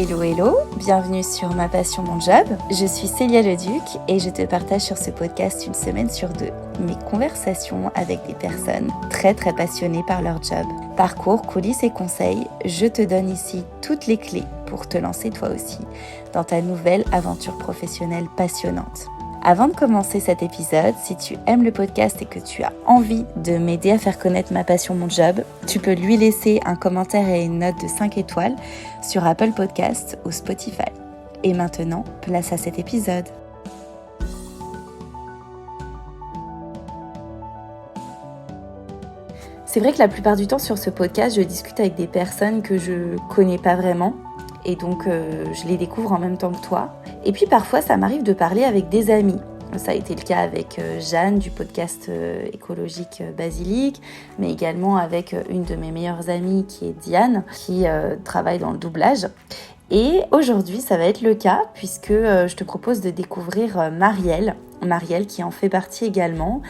Hello hello, bienvenue sur Ma Passion Mon Job. Je suis Célia Leduc et je te partage sur ce podcast une semaine sur deux mes conversations avec des personnes très passionnées par leur job. Parcours, coulisses et conseils, je te donne ici toutes les clés pour te lancer toi aussi dans ta nouvelle aventure professionnelle passionnante. Avant de commencer cet épisode, si tu aimes le podcast et que tu as envie de m'aider à faire connaître Ma Passion Mon Job, tu peux lui laisser un commentaire et une note de 5 étoiles sur Apple Podcasts ou Spotify. Et maintenant, place à cet épisode. C'est vrai que la plupart du temps sur ce podcast, je discute avec des personnes que je connais pas vraiment. Et donc, je les découvre en même temps que toi. Et puis, parfois, ça m'arrive de parler avec des amis. Ça a été le cas avec Jeanne du podcast écologique Basilic, mais également avec une de mes meilleures amies qui est Diane, qui travaille dans le doublage. Et aujourd'hui, ça va être le cas puisque je te propose de découvrir Marielle qui en fait partie également.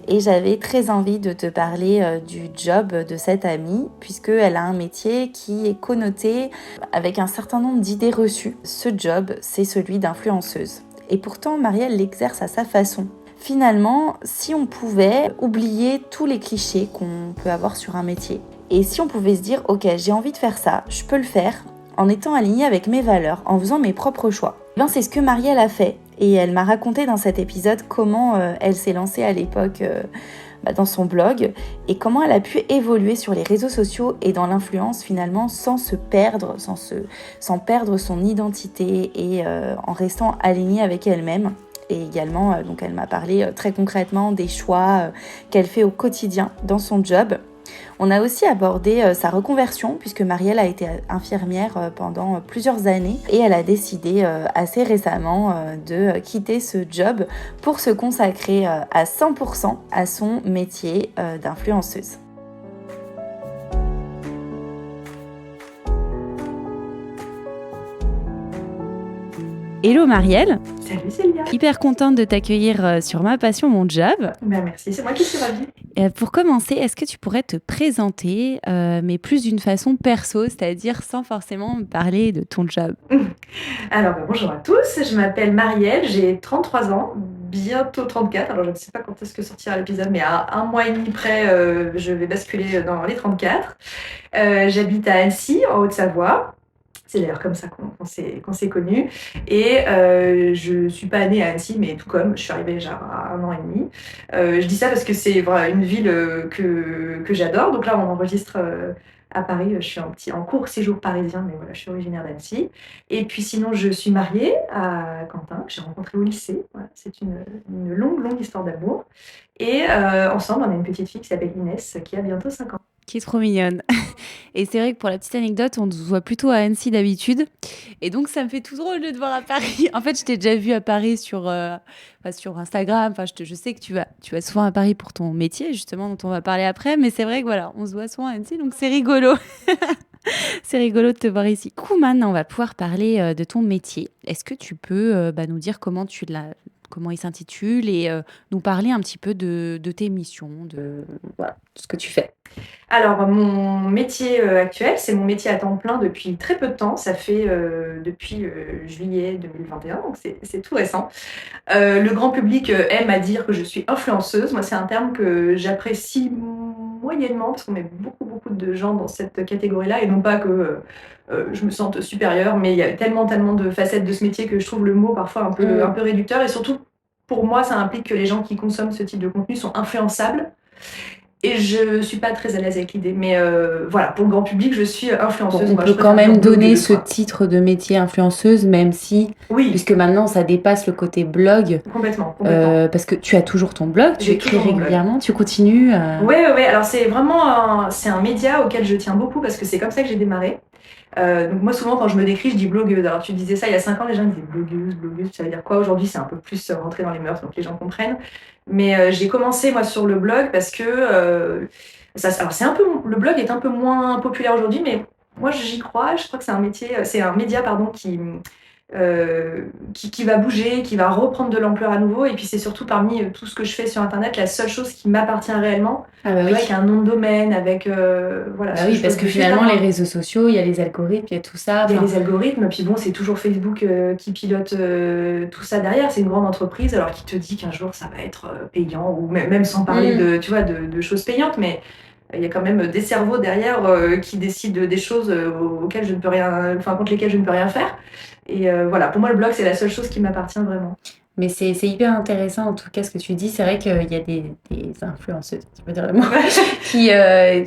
Et j'avais très envie de te parler du job de cette amie puisqu'elle a un métier qui est connoté avec un certain nombre d'idées reçues. Ce job, c'est celui d'influenceuse. Et pourtant, Marielle l'exerce à sa façon. Finalement, si on pouvait oublier tous les clichés qu'on peut avoir sur un métier, et si on pouvait se dire « Ok, j'ai envie de faire ça, je peux le faire », en étant alignée avec mes valeurs, en faisant mes propres choix. C'est ce que Marielle a fait. Et elle m'a raconté dans cet épisode comment elle s'est lancée à l'époque dans son blog et comment elle a pu évoluer sur les réseaux sociaux et dans l'influence finalement sans se perdre, sans perdre son identité et en restant alignée avec elle-même. Et également, donc elle m'a parlé très concrètement des choix qu'elle fait au quotidien dans son job. On a aussi abordé sa reconversion puisque Marielle a été infirmière pendant plusieurs années et elle a décidé assez récemment de quitter ce job pour se consacrer à 100% à son métier d'influenceuse. Hello Marielle. Salut Célia. Hyper contente de t'accueillir sur Ma Passion Mon Job. Merci, c'est moi qui suis ravie. Pour commencer, est-ce que tu pourrais te présenter, mais plus d'une façon perso, c'est-à-dire sans forcément me parler de ton job? Alors, bonjour à tous, je m'appelle Marielle, j'ai 33 ans, bientôt 34, alors je ne sais pas quand est-ce que sortira l'épisode, mais à un mois et demi près, je vais basculer dans les 34. J'habite à Annecy, en Haute-Savoie. C'est d'ailleurs comme ça qu'on s'est connus. Et je suis pas née à Annecy, mais tout comme, je suis arrivée déjà à 1 an et demi. Je dis ça parce que c'est voilà, une ville que j'adore. Donc là, on enregistre à Paris. Je suis en court séjour parisien, mais voilà, je suis originaire d'Annecy. Et puis sinon, je suis mariée à Quentin, que j'ai rencontré au lycée. Voilà, c'est une longue histoire d'amour. Et ensemble, on a une petite fille qui s'appelle Inès, qui a bientôt 5 ans. Qui est trop mignonne. Et c'est vrai que pour la petite anecdote, on se voit plutôt à Annecy d'habitude. Et donc, ça me fait tout drôle de te voir à Paris. En fait, je t'ai déjà vu à Paris sur Instagram. Enfin, je sais que tu vas souvent à Paris pour ton métier, justement, dont on va parler après. Mais c'est vrai que voilà, on se voit souvent à Annecy, donc c'est rigolo. C'est rigolo de te voir ici. Du coup, maintenant, on va pouvoir parler de ton métier. Est-ce que tu peux nous dire comment il s'intitule et nous parler un petit peu de tes missions, de ce que tu fais. Alors, mon métier actuel, c'est mon métier à temps plein depuis très peu de temps. Ça fait depuis juillet 2021, donc c'est tout récent. Le grand public aime à dire que je suis influenceuse. Moi, c'est un terme que j'apprécie moyennement parce qu'on met beaucoup de gens dans cette catégorie-là et non pas que je me sente supérieure, mais il y a tellement de facettes de ce métier que je trouve le mot parfois un peu réducteur et surtout, pour moi, ça implique que les gens qui consomment ce type de contenu sont influençables. Et je suis pas très à l'aise avec l'idée, mais voilà, pour le grand public, je suis influenceuse. On peut quand même donner ce titre de métier influenceuse, même si, puisque maintenant ça dépasse le côté blog. Complètement. Parce que tu as toujours ton blog, tu écris régulièrement, tu continues. Oui, alors c'est vraiment c'est un média auquel je tiens beaucoup parce que c'est comme ça que j'ai démarré. Donc moi souvent quand je me décris je dis blogueuse. Alors tu disais ça il y a 5 ans, les gens me disaient blogueuse, ça veut dire quoi? Aujourd'hui c'est un peu plus rentré dans les mœurs donc les gens comprennent. Mais j'ai commencé moi sur le blog parce que alors le blog est un peu moins populaire aujourd'hui, mais moi j'y crois. Je crois que c'est un média qui qui va bouger, qui va reprendre de l'ampleur à nouveau. Et puis c'est surtout parmi tout ce que je fais sur Internet, la seule chose qui m'appartient réellement, Ah bah tu oui. vois, avec un nom de domaine, avec voilà. Bah ce que oui, je parce poste que juste finalement, avant. les réseaux sociaux, il y a les algorithmes, il y a tout ça. Il y a Enfin, les algorithmes, puis bon, c'est toujours Facebook qui pilote tout ça derrière. C'est une grande entreprise, alors qui te dit qu'un jour ça va être payant, ou même sans parler de, tu vois, de choses payantes, mais il y a quand même des cerveaux derrière qui décident des choses auxquelles je ne peux rien, enfin contre lesquelles je ne peux rien faire. Et voilà, pour moi le blog c'est la seule chose qui m'appartient vraiment. mais c'est hyper intéressant, en tout cas, ce que tu dis. C'est vrai qu'il y a des influenceuses, tu peux dire le mot, qui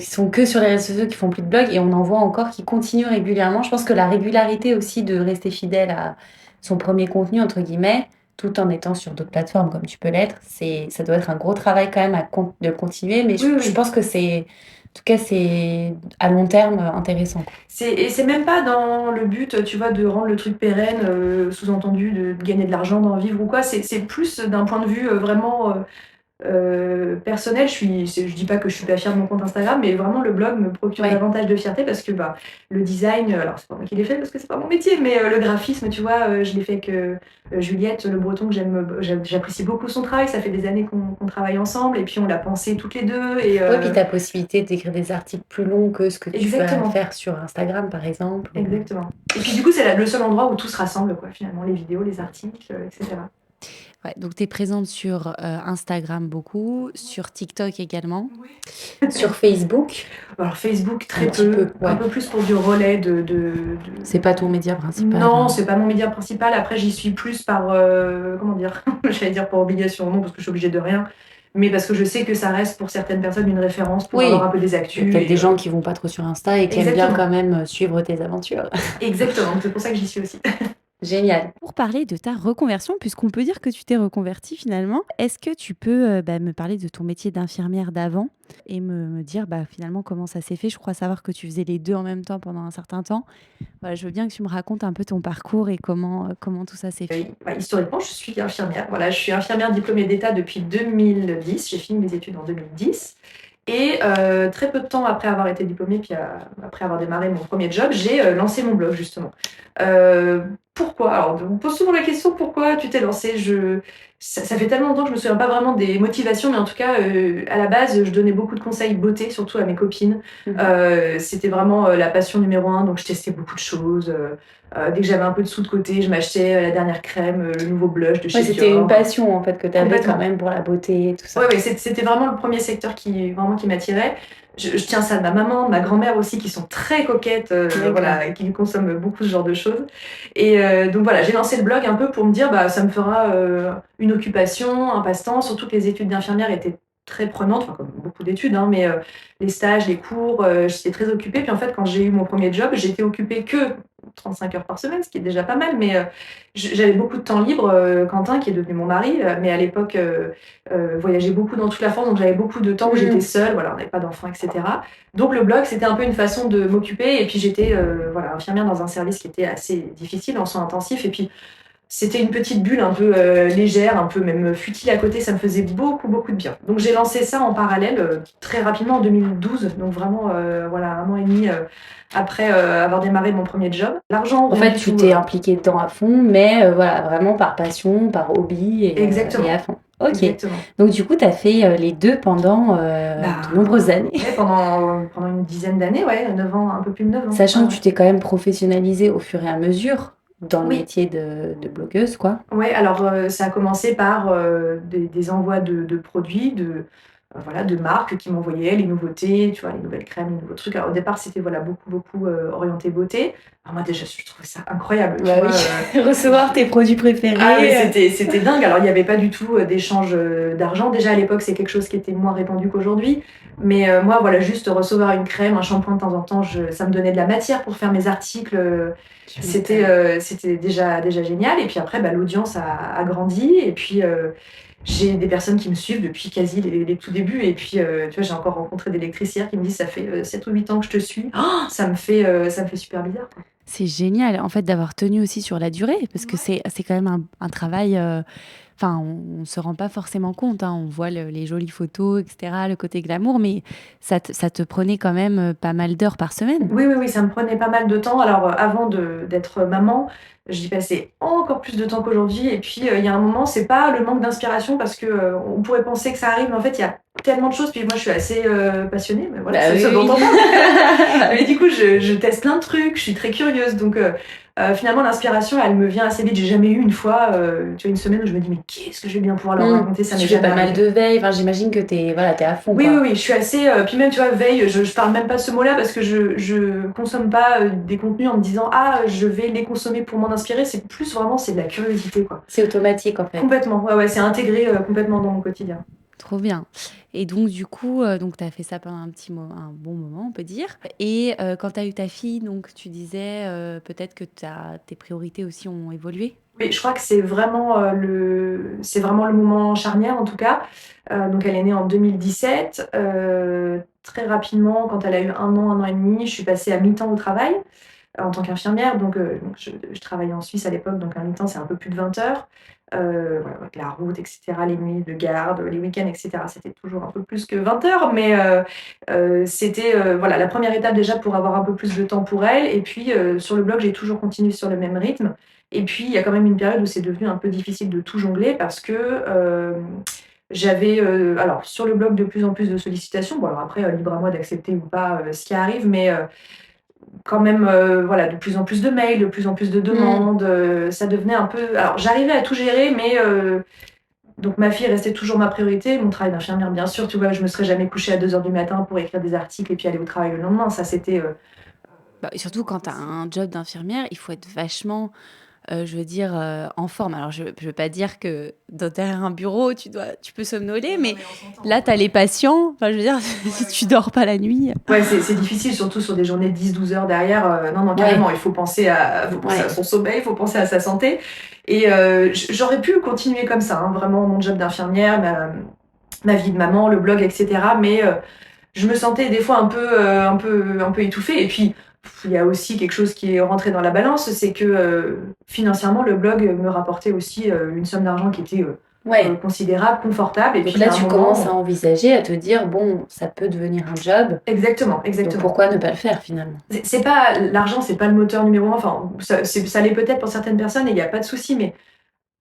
sont que sur les réseaux sociaux, qui font plus de blog, et on en voit encore qui continuent régulièrement. Je pense que la régularité aussi de rester fidèle à son premier contenu, entre guillemets, tout en étant sur d'autres plateformes comme tu peux l'être, ça doit être un gros travail quand même de continuer, mais Oui, je oui. pense que en tout cas, c'est à long terme intéressant, quoi. Et c'est même pas dans le but, tu vois, de rendre le truc pérenne, sous-entendu de gagner de l'argent, d'en vivre ou quoi. C'est plus d'un point de vue vraiment personnel. Je dis pas que je suis pas fière de mon compte Instagram, mais vraiment le blog me procure Ouais. davantage de fierté parce que bah, le design, alors c'est pas moi qui l'ai fait parce que c'est pas mon métier, mais le graphisme, tu vois, je l'ai fait avec Juliette Le Breton, que j'apprécie beaucoup son travail. Ça fait des années qu'on travaille ensemble et puis on l'a pensé toutes les deux. Et, Ouais, puis ta possibilité d'écrire des articles plus longs que ce que tu vas Exactement. faire sur Instagram, par exemple. Exactement. Et puis du coup, c'est le seul endroit où tout se rassemble, quoi, finalement, les vidéos, les articles, etc. Ouais, donc tu es présente sur Instagram beaucoup, sur TikTok également, sur Facebook. Alors Facebook, très Un petit peu, ouais. un peu plus pour du relais C'est pas ton média principal. Non, c'est pas mon média principal. Après, j'y suis plus par, comment dire, j'allais dire par obligation, non, parce que je suis obligée de rien, mais parce que je sais que ça reste pour certaines personnes une référence pour Oui. avoir un peu des Il y a actus. peut-être et, des gens qui vont pas trop sur Insta et qui aiment bien Exactement. quand même suivre tes aventures. Exactement, c'est pour ça que j'y suis aussi. Génial. Pour parler de ta reconversion, puisqu'on peut dire que tu t'es reconvertie finalement, est-ce que tu peux me parler de ton métier d'infirmière d'avant et me dire finalement comment ça s'est fait? Je crois savoir que tu faisais les deux en même temps pendant un certain temps. Voilà, je veux bien que tu me racontes un peu ton parcours et comment tout ça s'est fait. Bah, historiquement, je suis infirmière. Voilà, je suis infirmière diplômée d'État depuis 2010. J'ai fini mes études en 2010. Et très peu de temps après avoir été diplômée, puis après avoir démarré mon premier job, j'ai lancé mon blog, justement. Pourquoi? Alors, on me pose souvent la question, pourquoi tu t'es lancée? Ça fait tellement longtemps que je me souviens pas vraiment des motivations, mais en tout cas, à la base, je donnais beaucoup de conseils beauté, surtout à mes copines. C'était vraiment la passion numéro un, donc je testais beaucoup de choses. Dès que j'avais un peu de sous de côté, je m'achetais la dernière crème, le nouveau blush de chez Ouais, c'était Dior. une passion en fait que tu avais Complètement. quand même pour la beauté et tout ça. Ouais, c'était vraiment le premier secteur qui m'attirait. Je tiens ça de ma maman, de ma grand-mère aussi, qui sont très coquettes, voilà, qui consomment beaucoup ce genre de choses. Et donc voilà, j'ai lancé le blog un peu pour me dire, bah, ça me fera une occupation, un passe-temps, surtout que les études d'infirmière étaient très prenantes, enfin comme beaucoup d'études, hein, mais les stages, les cours, j'étais très occupée. Puis en fait, quand j'ai eu mon premier job, j'étais occupée que 35 heures par semaine, ce qui est déjà pas mal, mais j'avais beaucoup de temps libre. Quentin, qui est devenu mon mari, mais à l'époque, voyageait beaucoup dans toute la France, donc j'avais beaucoup de temps où j'étais seule, voilà, on n'avait pas d'enfants, etc. Donc le blog, c'était un peu une façon de m'occuper, et puis j'étais voilà, infirmière dans un service qui était assez difficile, en soins intensifs, et puis c'était une petite bulle un peu légère, un peu même futile à côté, ça me faisait beaucoup, beaucoup de bien. Donc j'ai lancé ça en parallèle très rapidement en 2012, donc vraiment voilà, 1 an et demi après avoir démarré mon premier job. L'argent, En fait, tu t'es impliquée dedans à fond, mais voilà, vraiment par passion, par hobby et à fond. Ok. Exactement. Donc du coup, tu as fait les deux pendant de nombreuses années. Ouais, pendant une dizaine d'années, ouais, 9 ans, un peu plus de 9 ans. Sachant que tu t'es quand même professionnalisée au fur et à mesure dans le Oui. métier de blogueuse, quoi. Ouais, alors ça a commencé par des envois de produits, voilà, de marques qui m'envoyaient les nouveautés, tu vois, les nouvelles crèmes, les nouveaux trucs. Alors au départ, c'était voilà, beaucoup orienté beauté. Alors moi déjà, je trouvais ça incroyable. Bah tu oui. vois, Recevoir tes produits préférés. Ah mais c'était dingue. Alors il n'y avait pas du tout d'échange d'argent. Déjà à l'époque, c'est quelque chose qui était moins répandu qu'aujourd'hui. Mais moi, voilà, juste recevoir une crème, un shampoing de temps en temps, ça me donnait de la matière pour faire mes articles. C'était déjà génial. Et puis après, bah, l'audience a grandi. Et puis j'ai des personnes qui me suivent depuis quasi les tout débuts. Et puis, tu vois, j'ai encore rencontré des lectrices hier qui me disent ça fait 7 ou 8 ans que je te suis. Oh, ça me fait super bizarre, quoi. C'est génial, en fait, d'avoir tenu aussi sur la durée, parce que c'est quand même un travail. Enfin, on ne se rend pas forcément compte, hein, on voit les jolies photos, etc., le côté glamour, mais ça te prenait quand même pas mal d'heures par semaine. Oui, oui, oui, ça me prenait pas mal de temps. Alors, avant d'être maman, j'y passais encore plus de temps qu'aujourd'hui. Et puis, il y a un moment, c'est pas le manque d'inspiration parce que on pourrait penser que ça arrive, mais en fait, il y a tellement de choses. Puis moi, je suis assez passionnée, mais voilà, Bah c'est oui, ce dont oui. on parle. Mais du coup, je teste plein de trucs, je suis très curieuse. Donc, finalement, l'inspiration, elle me vient assez vite. J'ai jamais eu une fois, tu vois, une semaine où je me dis, mais qu'est-ce que je vais bien pouvoir leur raconter? Ça Tu m'est fais jamais pas mal arrivé. de veille, enfin, j'imagine que t'es à fond, Oui, quoi. oui, oui, je suis assez. Puis même, tu vois, veille, je parle même pas de ce mot-là parce que je consomme pas des contenus en me disant, ah, je vais les consommer pour m'en inspirer. C'est plus vraiment, c'est de la curiosité, quoi. C'est automatique, en fait. Complètement, ouais, ouais, c'est intégré complètement dans mon quotidien. Trop bien. Et donc, du coup, donc, tu as fait ça pendant un bon moment, on peut dire. Et quand tu as eu ta fille, donc, tu disais peut-être que tes priorités aussi ont évolué. Oui, je crois que c'est vraiment le moment charnière en tout cas. Donc elle est née en 2017. Très rapidement, quand elle a eu un an et demi, je suis passée à mi-temps au travail en tant qu'infirmière. Donc je travaillais en Suisse à l'époque, donc un mi-temps c'est un peu plus de 20 heures. Voilà, avec la route, etc., les nuits de garde, les week-ends, etc. C'était toujours un peu plus que 20 heures, mais c'était voilà, la première étape déjà pour avoir un peu plus de temps pour elle. Et puis sur le blog, j'ai toujours continué sur le même rythme. Et puis, il y a quand même une période où c'est devenu un peu difficile de tout jongler parce que j'avais, alors sur le blog, de plus en plus de sollicitations. Bon, alors après, libre à moi d'accepter ou pas ce qui arrive, mais quand même, voilà, de plus en plus de mails, de plus en plus de demandes. Ça devenait un peu. Alors, j'arrivais à tout gérer, mais donc ma fille restait toujours ma priorité. Mon travail d'infirmière, bien sûr, tu vois, je me serais jamais couchée à 2 heures du matin pour écrire des articles et puis aller au travail le lendemain. Ça, c'était. Bah, et surtout, quand tu as un job d'infirmière, il faut être vachement, je veux dire, en forme. Alors, je veux pas dire que derrière un bureau, tu peux somnoler, mais là, tu as les patients. Enfin, je veux dire, si tu dors pas la nuit. Ouais, c'est difficile, surtout sur des journées de 10-12 heures derrière. Non, non, carrément, il faut penser à son sommeil, il faut penser à sa santé. Et j'aurais pu continuer comme ça, hein, vraiment mon job d'infirmière, ma vie de maman, le blog, etc. Mais je me sentais des fois un peu étouffée. Et puis, il y a aussi quelque chose qui est rentré dans la balance, c'est que financièrement, le blog me rapportait aussi une somme d'argent qui était considérable, confortable. Et Donc puis, là, à un tu moment, commences à envisager, à te dire, bon, ça peut devenir un job. Exactement, Donc exactement. pourquoi ne pas le faire finalement? C'est pas l'argent, c'est pas le moteur numéro un. Enfin, ça l'est peut-être pour certaines personnes et il n'y a pas de souci, mais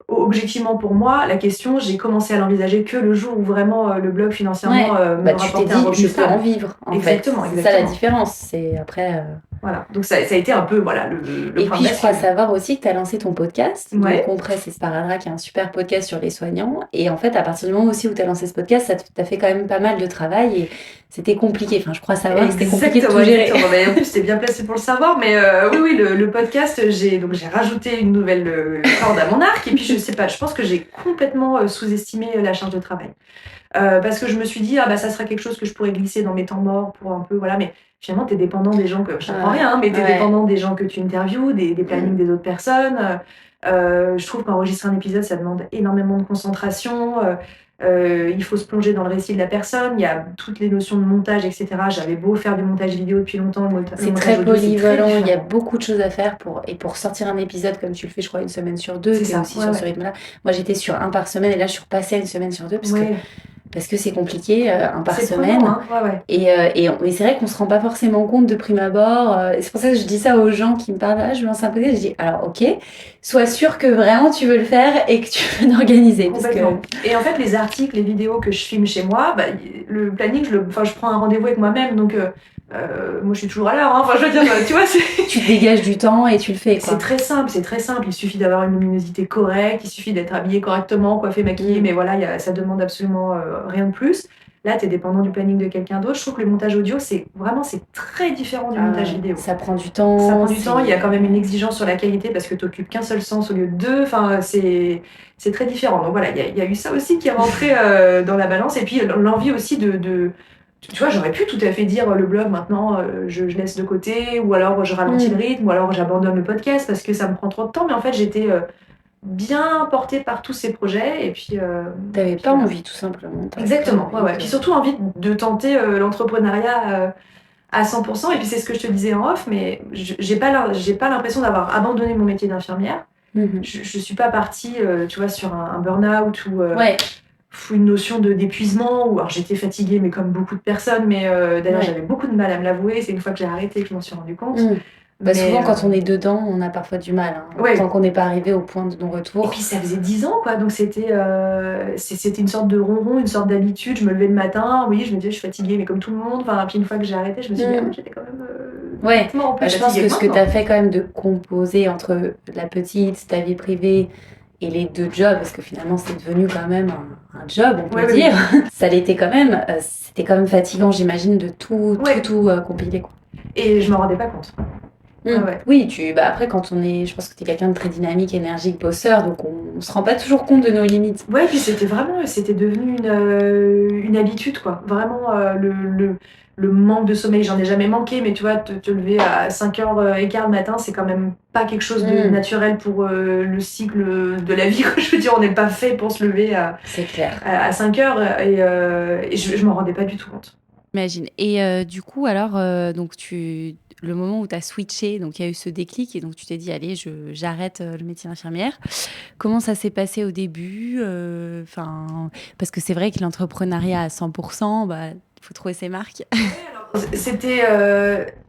objectivement pour moi, la question, j'ai commencé à l'envisager que le jour où vraiment le blog financièrement me Bah, tu t'es rapportait un dit, revenu je peux en stable. vivre, en Exactement, fait. C'est ça la exactement. différence. C'est après. Voilà. Donc ça a été un peu voilà le Et point puis, de je crois bascule. savoir aussi que tu as lancé ton podcast. Donc, Ouais. Compresse et Sparadrap, qui est un super podcast sur les soignants. Et en fait, à partir du moment aussi où tu as lancé ce podcast, ça t'a fait quand même pas mal de travail et c'était compliqué. Enfin, je crois savoir que c'était compliqué de tout gérer. Exactement. Mais en plus, t'es bien placé pour le savoir. Mais oui, oui, le podcast, j'ai rajouté une nouvelle corde à mon arc. Et puis, je sais pas, je pense que j'ai complètement sous-estimé la charge de travail. Parce que je me suis dit, ah bah ça sera quelque chose que je pourrais glisser dans mes temps morts pour un peu, voilà, mais finalement, t'es dépendant des gens que, je t'apprends rien, hein, mais t'es dépendant des gens que tu interviews, des plannings des autres personnes. Je trouve qu'enregistrer un épisode, ça demande énormément de concentration. Il faut se plonger dans le récit de la personne. Il y a toutes les notions de montage, etc. J'avais beau faire du montage vidéo depuis longtemps, C'est très polyvalent, il y a beaucoup de choses à faire pour sortir un épisode comme tu le fais, je crois, une semaine sur deux. C'est ça, aussi ouais, sur ouais. ce rythme-là. Moi, j'étais sur un par semaine et là, je suis repassée à une semaine sur deux Ouais. parce que c'est compliqué, un par C'est semaine. prenant, hein, ouais, ouais. Et c'est vrai qu'on se rend pas forcément compte de prime abord. Et c'est pour ça que je dis ça aux gens qui me parlent, ah, je lance un podcast. Je dis, alors ok, sois sûr que vraiment tu veux le faire et que tu veux t'organiser. Complètement. Et en fait, les articles, les vidéos que je filme chez moi, bah, le planning, je prends un rendez-vous avec moi-même, donc moi je suis toujours à l'heure. Hein. Enfin, je veux dire, tu vois, tu te dégages du temps et tu le fais. Quoi. C'est très simple, c'est très simple. Il suffit d'avoir une luminosité correcte, il suffit d'être habillé correctement, coiffé, maquillé, mais voilà, ça demande absolument rien de plus. Là, tu es dépendant du planning de quelqu'un d'autre. Je trouve que le montage audio, c'est très différent du montage vidéo. Ça prend du temps. Ça prend du temps, il y a quand même une exigence sur la qualité parce que tu n'occupes qu'un seul sens au lieu de deux. Enfin, c'est très différent. Donc voilà, il y a eu ça aussi qui est rentré dans la balance. Et puis l'envie aussi tu vois, j'aurais pu tout à fait dire le blog maintenant, je laisse de côté, ou alors je ralentis le rythme, ou alors j'abandonne le podcast parce que ça me prend trop de temps. Mais en fait, j'étais bien portée par tous ces projets. Et puis. T'avais pas envie, tout simplement. Exactement, ouais. Puis surtout envie de tenter l'entrepreneuriat à 100%. Et puis c'est ce que je te disais en off, mais j'ai pas l'impression d'avoir abandonné mon métier d'infirmière. Je suis pas partie, tu vois, sur un burn-out ou une notion d'épuisement. Alors j'étais fatiguée, mais comme beaucoup de personnes. Mais d'ailleurs, j'avais beaucoup de mal à me l'avouer. C'est une fois que j'ai arrêté que je m'en suis rendu compte. Souvent, quand on est dedans, on a parfois du mal. Tant qu'on n'est pas arrivé au point de non-retour. Et puis ça faisait 10 ans, quoi. Donc c'était une sorte de ronron, une sorte d'habitude. Je me levais le matin, oui, je me disais, je suis fatiguée, mais comme tout le monde. Enfin, puis une fois que j'ai arrêté, je me suis dit, j'étais quand même. Je pense que ce que tu as fait quand même de composer entre la petite, ta vie privée et les deux jobs, parce que finalement c'est devenu quand même un job, on peut dire. Ça l'était quand même. C'était quand même fatigant, j'imagine, de tout compiler, quoi. Et je m'en rendais pas compte. Oui, après, quand on est. Je pense que tu es quelqu'un de très dynamique, énergique, bosseur, donc on se rend pas toujours compte de nos limites. Ouais, puis c'était devenu une habitude, quoi. Vraiment, le manque de sommeil, j'en ai jamais manqué, mais tu vois, te lever à 5h15 le matin, c'est quand même pas quelque chose de naturel pour le cycle de la vie, quoi. Je veux dire, on n'est pas fait pour se lever à 5h, et je m'en rendais pas du tout compte. J'imagine. Et du coup, alors, donc le moment où tu as switché, donc il y a eu ce déclic et donc tu t'es dit, allez, j'arrête le métier d'infirmière. Comment ça s'est passé au début? Parce que c'est vrai que l'entrepreneuriat à 100%, il faut trouver ses marques.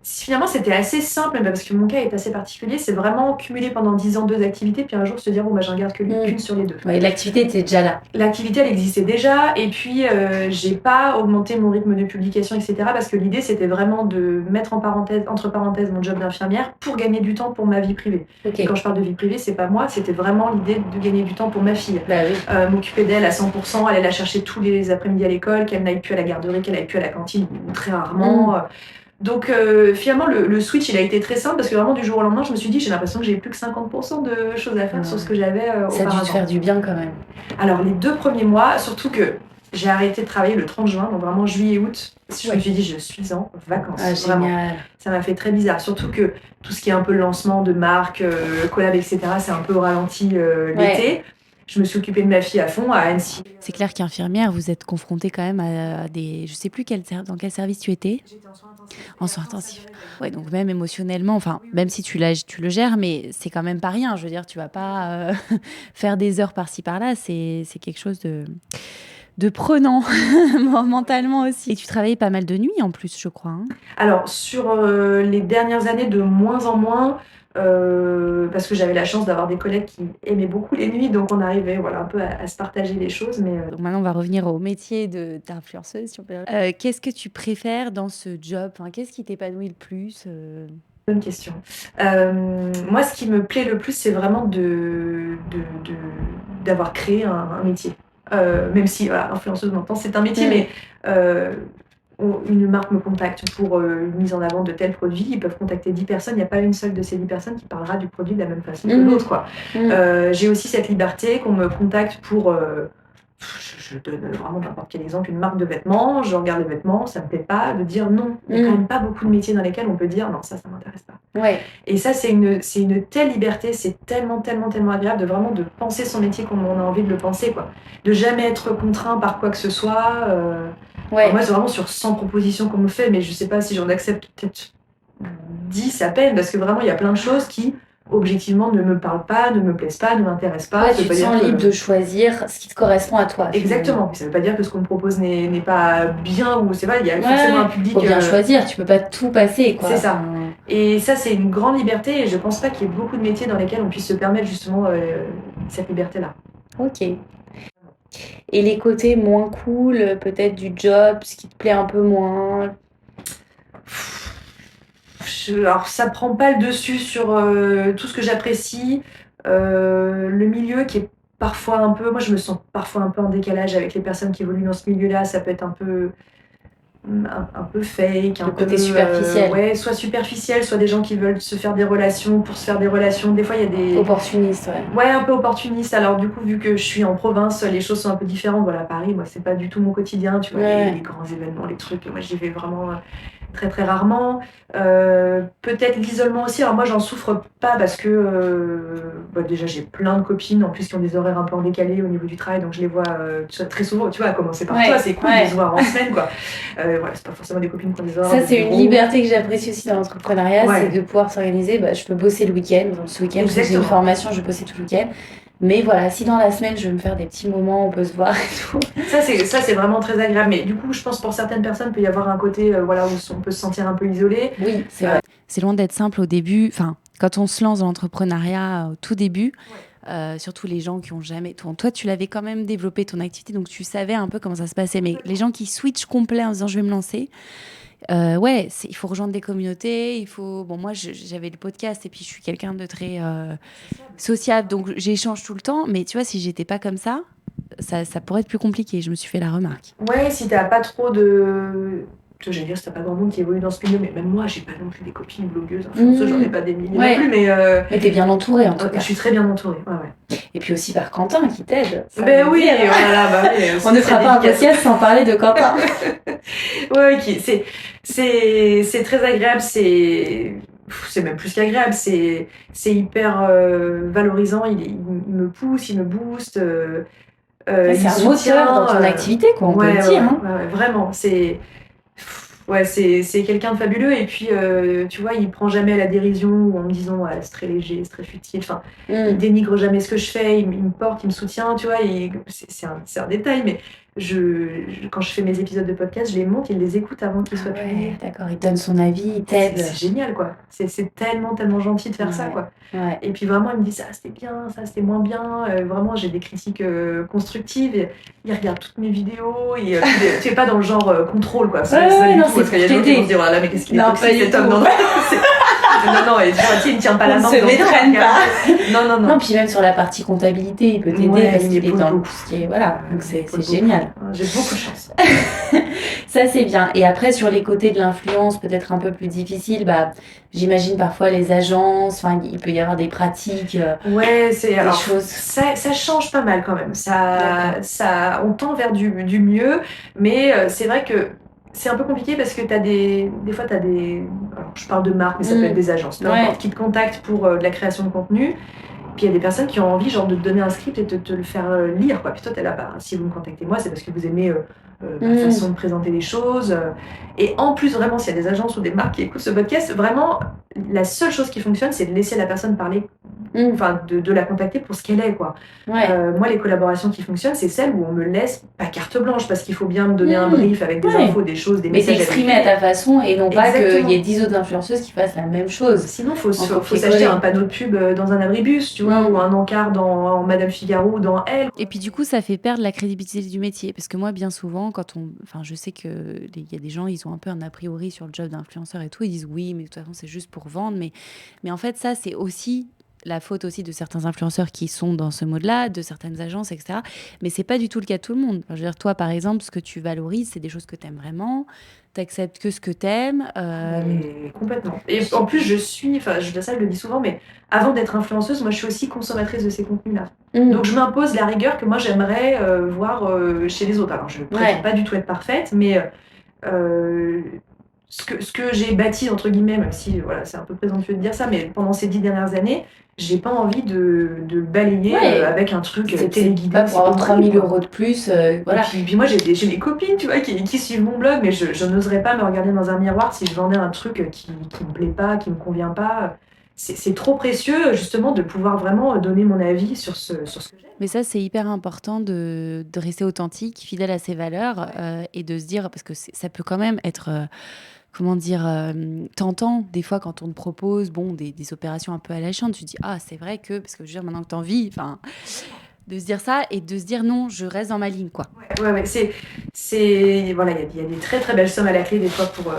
Finalement, c'était assez simple, parce que mon cas est assez particulier. C'est vraiment cumuler pendant 10 ans 2 activités, puis un jour se dire, bon, j'en garde qu'une sur les 2. Ouais, l'activité était déjà là. L'activité, elle existait déjà, et puis j'ai pas augmenté mon rythme de publication, etc. Parce que l'idée, c'était vraiment de mettre entre parenthèses mon job d'infirmière pour gagner du temps pour ma vie privée. Et quand je parle de vie privée, c'est pas moi, c'était vraiment l'idée de gagner du temps pour ma fille. M'occuper d'elle à 100%, aller la chercher tous les après-midi à l'école, qu'elle n'aille plus à la garderie, qu'elle n'aille plus à la cantine, très rarement. Donc finalement le switch il a été très simple parce que vraiment du jour au lendemain je me suis dit j'ai l'impression que j'ai plus que 50% de choses à faire sur ce que j'avais auparavant. Ça a dû te faire du bien quand même. Alors les 2 premiers mois, surtout que j'ai arrêté de travailler le 30 juin, donc vraiment juillet août, je me suis dit je suis en vacances. Vraiment. Génial. Ça m'a fait très bizarre, surtout que tout ce qui est un peu le lancement de marques, collab, etc. c'est un peu au ralenti l'été. Je me suis occupée de ma fille à fond à Annecy. C'est clair qu'infirmière, vous êtes confrontée quand même à des... Je sais plus dans quel service tu étais. J'étais en soins intensifs. En soins intensifs. Ouais, donc même émotionnellement, même si tu le gères, mais c'est quand même pas rien. Je veux dire, tu vas pas faire des heures par-ci par-là. C'est quelque chose de prenant mentalement aussi. Et tu travaillais pas mal de nuits en plus, je crois. Alors, sur les dernières années, de moins en moins, parce que j'avais la chance d'avoir des collègues qui aimaient beaucoup les nuits, donc on arrivait un peu à se partager les choses. Donc maintenant, on va revenir au métier d'influenceuse. Si on peut... qu'est-ce que tu préfères dans ce job? Qu'est-ce qui t'épanouit le plus? Bonne question. Moi, ce qui me plaît le plus, c'est vraiment d'avoir créé un métier. Même si, influenceuse, maintenant, c'est un métier, mais une marque me contacte pour une mise en avant de tel produit, ils peuvent contacter 10 personnes, il n'y a pas une seule de ces 10 personnes qui parlera du produit de la même façon que l'autre, quoi. J'ai aussi cette liberté qu'on me contacte pour... je donne vraiment n'importe quel exemple, une marque de vêtements, je regarde les vêtements, ça me plaît pas, de dire non. Il n'y a quand même pas beaucoup de métiers dans lesquels on peut dire non, ça m'intéresse pas. Et ça, c'est une telle liberté, c'est tellement agréable de vraiment de penser son métier comme on a envie de le penser, quoi. De jamais être contraint par quoi que ce soit. Moi, c'est vraiment sur 100 propositions qu'on me fait, mais je sais pas si j'en accepte peut-être 10 à peine, parce que vraiment, il y a plein de choses qui... objectivement ne me parlent pas, ne me plaisent pas, ne m'intéressent pas. Tu te sens libre de choisir ce qui te correspond à toi. Exactement. Ça ne veut pas dire que ce qu'on me propose n'est pas bien ou c'est pas. Il y a forcément un public. Faut bien choisir. Tu peux pas tout passer, quoi. C'est ça. Et ça, c'est une grande liberté. Et je pense pas qu'il y ait beaucoup de métiers dans lesquels on puisse se permettre justement cette liberté-là. Ok. Et les côtés moins cool, peut-être du job, ce qui te plaît un peu moins. Alors, ça prend pas le dessus sur tout ce que j'apprécie. Le milieu qui est parfois un peu... Moi, je me sens parfois un peu en décalage avec les personnes qui évoluent dans ce milieu-là. Ça peut être un peu fake. Le côté superficiel. Soit superficiel, soit des gens qui veulent se faire des relations pour se faire des relations. Des fois, il y a des... Opportunistes, Ouais, un peu opportunistes. Alors, du coup, vu que je suis en province, les choses sont un peu différentes. Voilà, Paris, moi, c'est pas du tout mon quotidien. Tu vois, les grands événements, les trucs. Moi, j'y vais vraiment... très très rarement. Peut-être l'isolement aussi. Alors moi, j'en souffre pas parce que déjà j'ai plein de copines en plus qui ont des horaires un peu en décalé au niveau du travail, donc je les vois très souvent. Tu vois, à commencer par toi, c'est cool de se voir en semaine, quoi. Voilà, c'est pas forcément des copines qui ont des horaires. Ça, de c'est une bureau. liberté que j'apprécie aussi dans l'entrepreneuriat, Ouais. c'est de pouvoir s'organiser. Je peux bosser le week-end. Donc, ce week-end, j'ai une Exactement. formation, je vais bosser tout le week-end. Mais voilà, si dans la semaine, je veux me faire des petits moments, on peut se voir et tout. Ça, c'est vraiment très agréable. Mais du coup, je pense pour certaines personnes, il peut y avoir un côté où on peut se sentir un peu isolé. Oui, c'est vrai. C'est loin d'être simple au début. Enfin, quand on se lance dans l'entrepreneuriat au tout début, surtout les gens qui ont jamais... Toi, tu l'avais quand même développé ton activité, donc tu savais un peu comment ça se passait. Mais les gens qui switchent complet en disant « je vais me lancer », il faut rejoindre des communautés, il faut... Bon, moi, j'avais le podcast et puis je suis quelqu'un de très sociable, donc j'échange tout le temps. Mais tu vois, si j'étais pas comme ça pourrait être plus compliqué. Je me suis fait la remarque. Ouais, si t'as pas trop de... J'allais dire, si t'as pas grand monde qui évolue dans ce milieu, mais même moi, j'ai pas non plus des copines blogueuses, influenceuses, j'en ai pas des milliers non plus, mais... Mais t'es bien entourée, en tout cas. Je suis très bien entourée, ouais. Et puis aussi par Quentin qui t'aide. Ben oui, voilà, on ne fera pas un podcast sans parler de Quentin. Ouais, c'est très agréable, c'est même plus qu'agréable, c'est hyper valorisant, il me pousse, il me booste. C'est un moteur dans ton activité, quoi, on peut le dire. Ouais, vraiment, c'est quelqu'un de fabuleux. Et puis, tu vois, il prend jamais à la dérision ou en me disant c'est très léger, c'est très futile. Enfin, il dénigre jamais ce que je fais, il me porte, il me soutient, tu vois. C'est un détail, mais quand je fais mes épisodes de podcast, je les monte, il les écoute avant qu'ils soient publiés. D'accord, il donne son avis, il t'aide. C'est génial, quoi. C'est tellement gentil de faire ça, quoi. Ouais. Et puis vraiment, il me dit ça c'était bien, ça c'était moins bien. Vraiment, j'ai des critiques constructives. Et il regarde toutes mes vidéos. Et, tu es pas dans le genre contrôle, quoi. Ça, non, c'est parce qu'il y a des gens qui vont se dire là, mais qu'est-ce qu'il est toxique cet homme. Non, et il ne tient pas la main. On ne se métraîne pas. Non. Non, puis même sur la partie comptabilité, il peut t'aider parce qu'il est dans le poussier. Voilà, donc c'est génial. J'ai beaucoup de chance. Ça, c'est bien. Et après, sur les côtés de l'influence, peut-être un peu plus difficile, j'imagine parfois les agences, il peut y avoir des pratiques, ouais, des choses. Ça change pas mal quand même. On tend vers du mieux, mais c'est vrai que c'est un peu compliqué parce que des fois, tu as des... Alors, je parle de marques, mais ça peut être des agences, peu importe, qui te contactent pour de la création de contenu. Puis il y a des personnes qui ont envie genre, de te donner un script et de te le faire lire, quoi. Puis toi, t'es là, si vous me contactez moi, c'est parce que vous aimez ma façon de présenter les choses. Et en plus, vraiment, s'il y a des agences ou des marques qui écoutent ce podcast, vraiment, la seule chose qui fonctionne, c'est de laisser la personne parler, enfin, de la contacter pour ce qu'elle est, quoi. Ouais. Moi, les collaborations qui fonctionnent, c'est celles où on me laisse pas carte blanche, parce qu'il faut bien me donner un brief avec des infos, des choses, des messages. Mais t'exprimer à ta façon et non pas qu'il y ait 10 autres influenceuses qui fassent la même chose. Sinon, il faut s'acheter un panneau de pub dans un abribus, tu vois, ou un encart dans Madame Figaro ou dans Elle. Et puis du coup, ça fait perdre la crédibilité du métier. Parce que moi, bien souvent, je sais qu'il y a des gens, ils ont un peu un a priori sur le job d'influenceur et tout. Ils disent oui, mais de toute façon, c'est juste pour vendre. Mais en fait, ça, c'est aussi la faute aussi de certains influenceurs qui sont dans ce mode-là, de certaines agences, etc. Mais c'est pas du tout le cas de tout le monde. Enfin, je veux dire, toi, par exemple, ce que tu valorises, c'est des choses que tu aimes vraiment. T'acceptes que ce que t'aimes. Complètement. Et en plus, je le dis souvent, mais avant d'être influenceuse, moi, je suis aussi consommatrice de ces contenus-là. Donc, je m'impose la rigueur que moi, j'aimerais voir chez les autres. Alors, je ne prétends pas du tout être parfaite, mais ce que j'ai bâti, entre guillemets, même si c'est un peu présomptueux de dire ça, mais pendant ces 10 dernières années, j'ai pas envie de le balayer avec un truc téléguidé. Pas pour avoir 3 000 € de plus. Voilà. Et puis moi, j'ai mes copines, tu vois, qui suivent mon blog, mais je n'oserais pas me regarder dans un miroir si je vendais un truc qui me plaît pas, qui me convient pas. C'est trop précieux, justement, de pouvoir vraiment donner mon avis sur ce que j'aime. Mais ça, c'est hyper important de rester authentique, fidèle à ses valeurs et de se dire, parce que ça peut quand même être... tentant des fois quand on te propose des opérations un peu alléchantes, tu te dis c'est vrai que, parce que je veux dire maintenant que t'en vis, de se dire ça et de se dire non, je reste dans ma ligne, quoi. Ouais, voilà, il y a des très très belles sommes à la clé des fois pour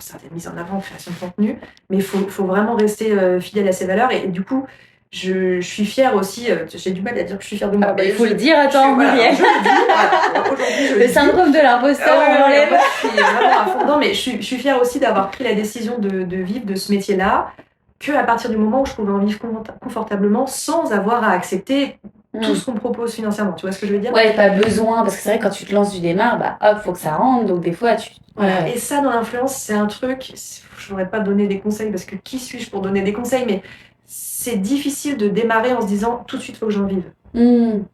certaines mises en avant, création de contenu, mais il faut vraiment rester fidèle à ses valeurs et du coup je suis fière aussi, j'ai du mal à dire que je suis fière de moi. Il faut le dire, attends, Muriel. Le syndrome de l'imposteur, on l'enlève. Je suis vraiment à fond dedans, mais je suis fière aussi d'avoir pris la décision de vivre de ce métier-là, qu'à partir du moment où je pouvais en vivre confortablement sans avoir à accepter tout ce qu'on propose financièrement. Tu vois ce que je veux dire? Ouais, pas besoin, parce que c'est vrai que quand tu te lances du démarre, bah hop, faut que ça rentre, donc des fois tu. Voilà. Ouais. Et ça, dans l'influence, c'est un truc, je voudrais pas donner des conseils parce que qui suis-je pour donner des conseils, mais c'est difficile de démarrer en se disant tout de suite, il faut que j'en vive.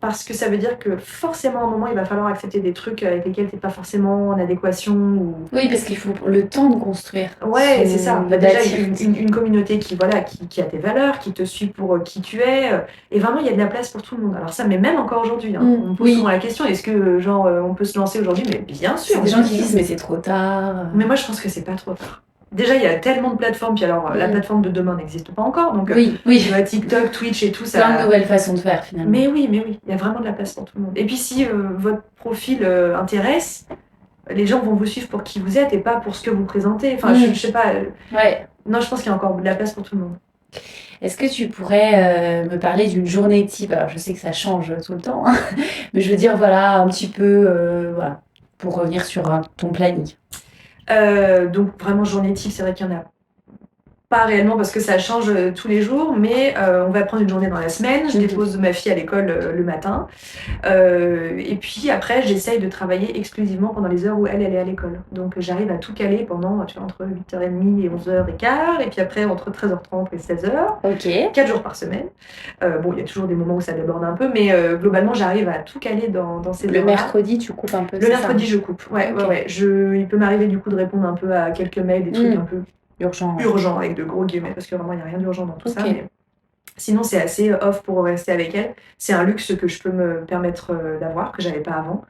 Parce que ça veut dire que forcément, à un moment, il va falloir accepter des trucs avec lesquels tu n'es pas forcément en adéquation. Oui, parce qu'il faut le temps de construire. Ouais, c'est ça. De Déjà, bâtir. une communauté qui a tes valeurs, qui te suit pour qui tu es. Et vraiment, il y a de la place pour tout le monde. Alors ça, mais même encore aujourd'hui, on me pose souvent la question, est-ce que on peut se lancer aujourd'hui? Mais bien sûr. C'est des gens qui disent, mais c'est trop tard. Mais moi, je pense que c'est pas trop tard. Déjà, il y a tellement de plateformes, puis alors la plateforme de demain n'existe pas encore, donc oui. tu vois, TikTok, Twitch et tout ça. Plein de nouvelles façons de faire finalement. Mais oui, il y a vraiment de la place pour tout le monde. Et puis si votre profil intéresse, les gens vont vous suivre pour qui vous êtes et pas pour ce que vous présentez. Enfin, je sais pas. Ouais. Non, je pense qu'il y a encore de la place pour tout le monde. Est-ce que tu pourrais me parler d'une journée type? Alors, je sais que ça change tout le temps, hein, mais je veux dire, voilà, un petit peu, voilà, pour revenir sur ton planning. Donc vraiment journée type, c'est vrai qu'il y en a pas réellement parce que ça change tous les jours, mais on va prendre une journée dans la semaine. Je dépose ma fille à l'école le matin. Et puis après, j'essaye de travailler exclusivement pendant les heures où elle est à l'école. Donc j'arrive à tout caler pendant, tu vois, entre 8h30 et 11h15. Et puis après, entre 13h30 et 16h. Ok. 4 jours par semaine. Bon, il y a toujours des moments où ça déborde un peu, mais globalement, j'arrive à tout caler dans ces heures-là. Le mercredi, tu coupes un peu? Le mercredi, je coupe. Ouais. Il peut m'arriver du coup de répondre un peu à quelques mails, des trucs un peu urgent avec de gros guillemets, parce que vraiment il n'y a rien d'urgent dans tout ça, mais sinon c'est assez off pour rester avec elle. C'est un luxe que je peux me permettre d'avoir, que j'avais pas avant.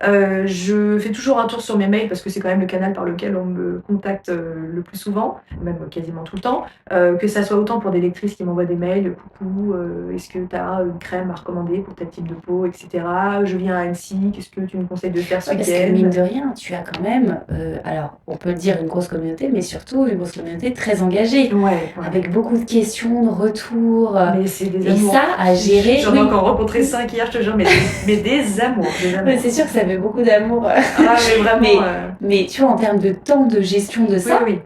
Je fais toujours un tour sur mes mails parce que c'est quand même le canal par lequel on me contacte le plus souvent, même quasiment tout le temps. Que ça soit autant pour des lectrices qui m'envoient des mails, coucou, est-ce que tu as une crème à recommander pour tel type de peau, etc. Je viens à Annecy, qu'est-ce que tu me conseilles de faire ce week-end? Parce que mine de rien, tu as quand même, alors on peut le dire, une grosse communauté, mais surtout une grosse communauté très engagée, avec beaucoup de questions, de retours. Mais c'est des et amours. Ça, à gérer. J'en ai encore rencontré 5 hier, je te jure, mais des amours. C'est sûr que ça fait beaucoup d'amour. Ah, mais vraiment. Mais tu vois, en termes de temps de gestion de ça. Oui.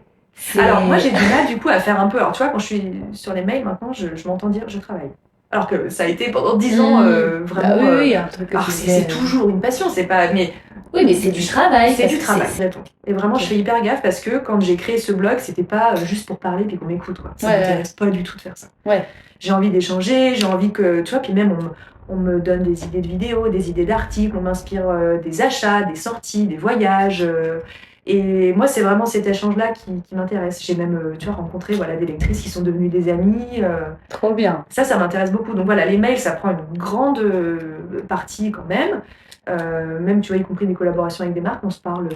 Alors, moi, j'ai du mal, du coup, à faire un peu. Alors, tu vois, quand je suis sur les mails maintenant, je m'entends dire je travaille. Alors que ça a été pendant 10 ans vraiment. Bah oui, un truc que alors, c'est toujours une passion, c'est pas. Mais oui, mais c'est du travail. C'est du travail. Et vraiment, je fais hyper gaffe parce que quand j'ai créé ce blog, c'était pas juste pour parler puis qu'on m'écoute, quoi. Ça m'intéresse pas du tout de faire ça. J'ai envie d'échanger, j'ai envie que. Tu vois, puis même, on me donne des idées de vidéos, des idées d'articles, on m'inspire des achats, des sorties, des voyages. Et moi, c'est vraiment cet échange-là qui m'intéresse. J'ai même, tu vois, rencontré des lectrices qui sont devenues des amies. Trop bien. Ça m'intéresse beaucoup. Donc voilà, les mails, ça prend une grande partie quand même. Même, tu vois, y compris des collaborations avec des marques, on se parle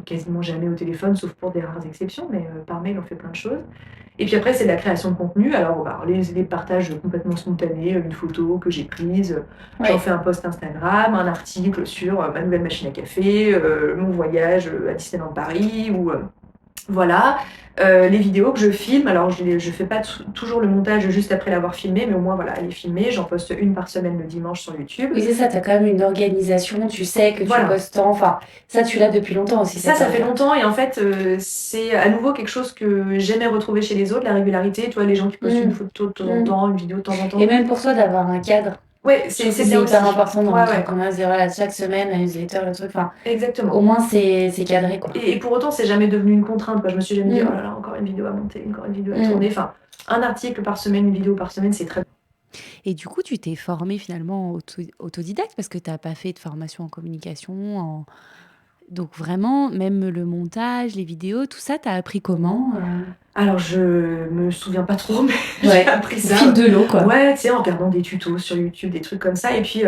quasiment jamais au téléphone, sauf pour des rares exceptions, mais par mail, on fait plein de choses. Et puis après, c'est de la création de contenu. Alors, les partages complètement spontanés, une photo que j'ai prise, j'en fais un post Instagram, un article sur ma nouvelle machine à café, mon voyage à Disneyland Paris, ou voilà. Les vidéos que je filme, alors je fais pas toujours le montage juste après l'avoir filmé, mais au moins voilà, elle est filmée, j'en poste une par semaine le dimanche sur YouTube. Oui, c'est ça, t'as quand même une organisation, tu sais que tu postes tant, enfin, ça tu l'as depuis longtemps aussi. Ça fait longtemps, et en fait, c'est à nouveau quelque chose que j'aimais retrouver chez les autres, la régularité, tu vois, les gens qui postent une photo de temps en temps, une vidéo de temps en temps. Et même pour toi d'avoir un cadre. Ouais, c'est hyper important dans le truc. Voilà, chaque semaine, la newsletter, le truc. Enfin, exactement. Au moins, c'est cadré, quoi. Et pour autant, c'est jamais devenu une contrainte, quoi. Je me suis jamais dit, oh là là, encore une vidéo à monter, encore une vidéo à tourner. Enfin, un article par semaine, une vidéo par semaine, c'est très. Et du coup, tu t'es formée finalement autodidacte parce que tu n'as pas fait de formation en communication. Donc vraiment, même le montage, les vidéos, tout ça, t'as appris comment Alors, je me souviens pas trop, mais j'ai appris ça. Fil de l'eau, quoi. Ouais, tu sais, en regardant des tutos sur YouTube, des trucs comme ça. Et puis,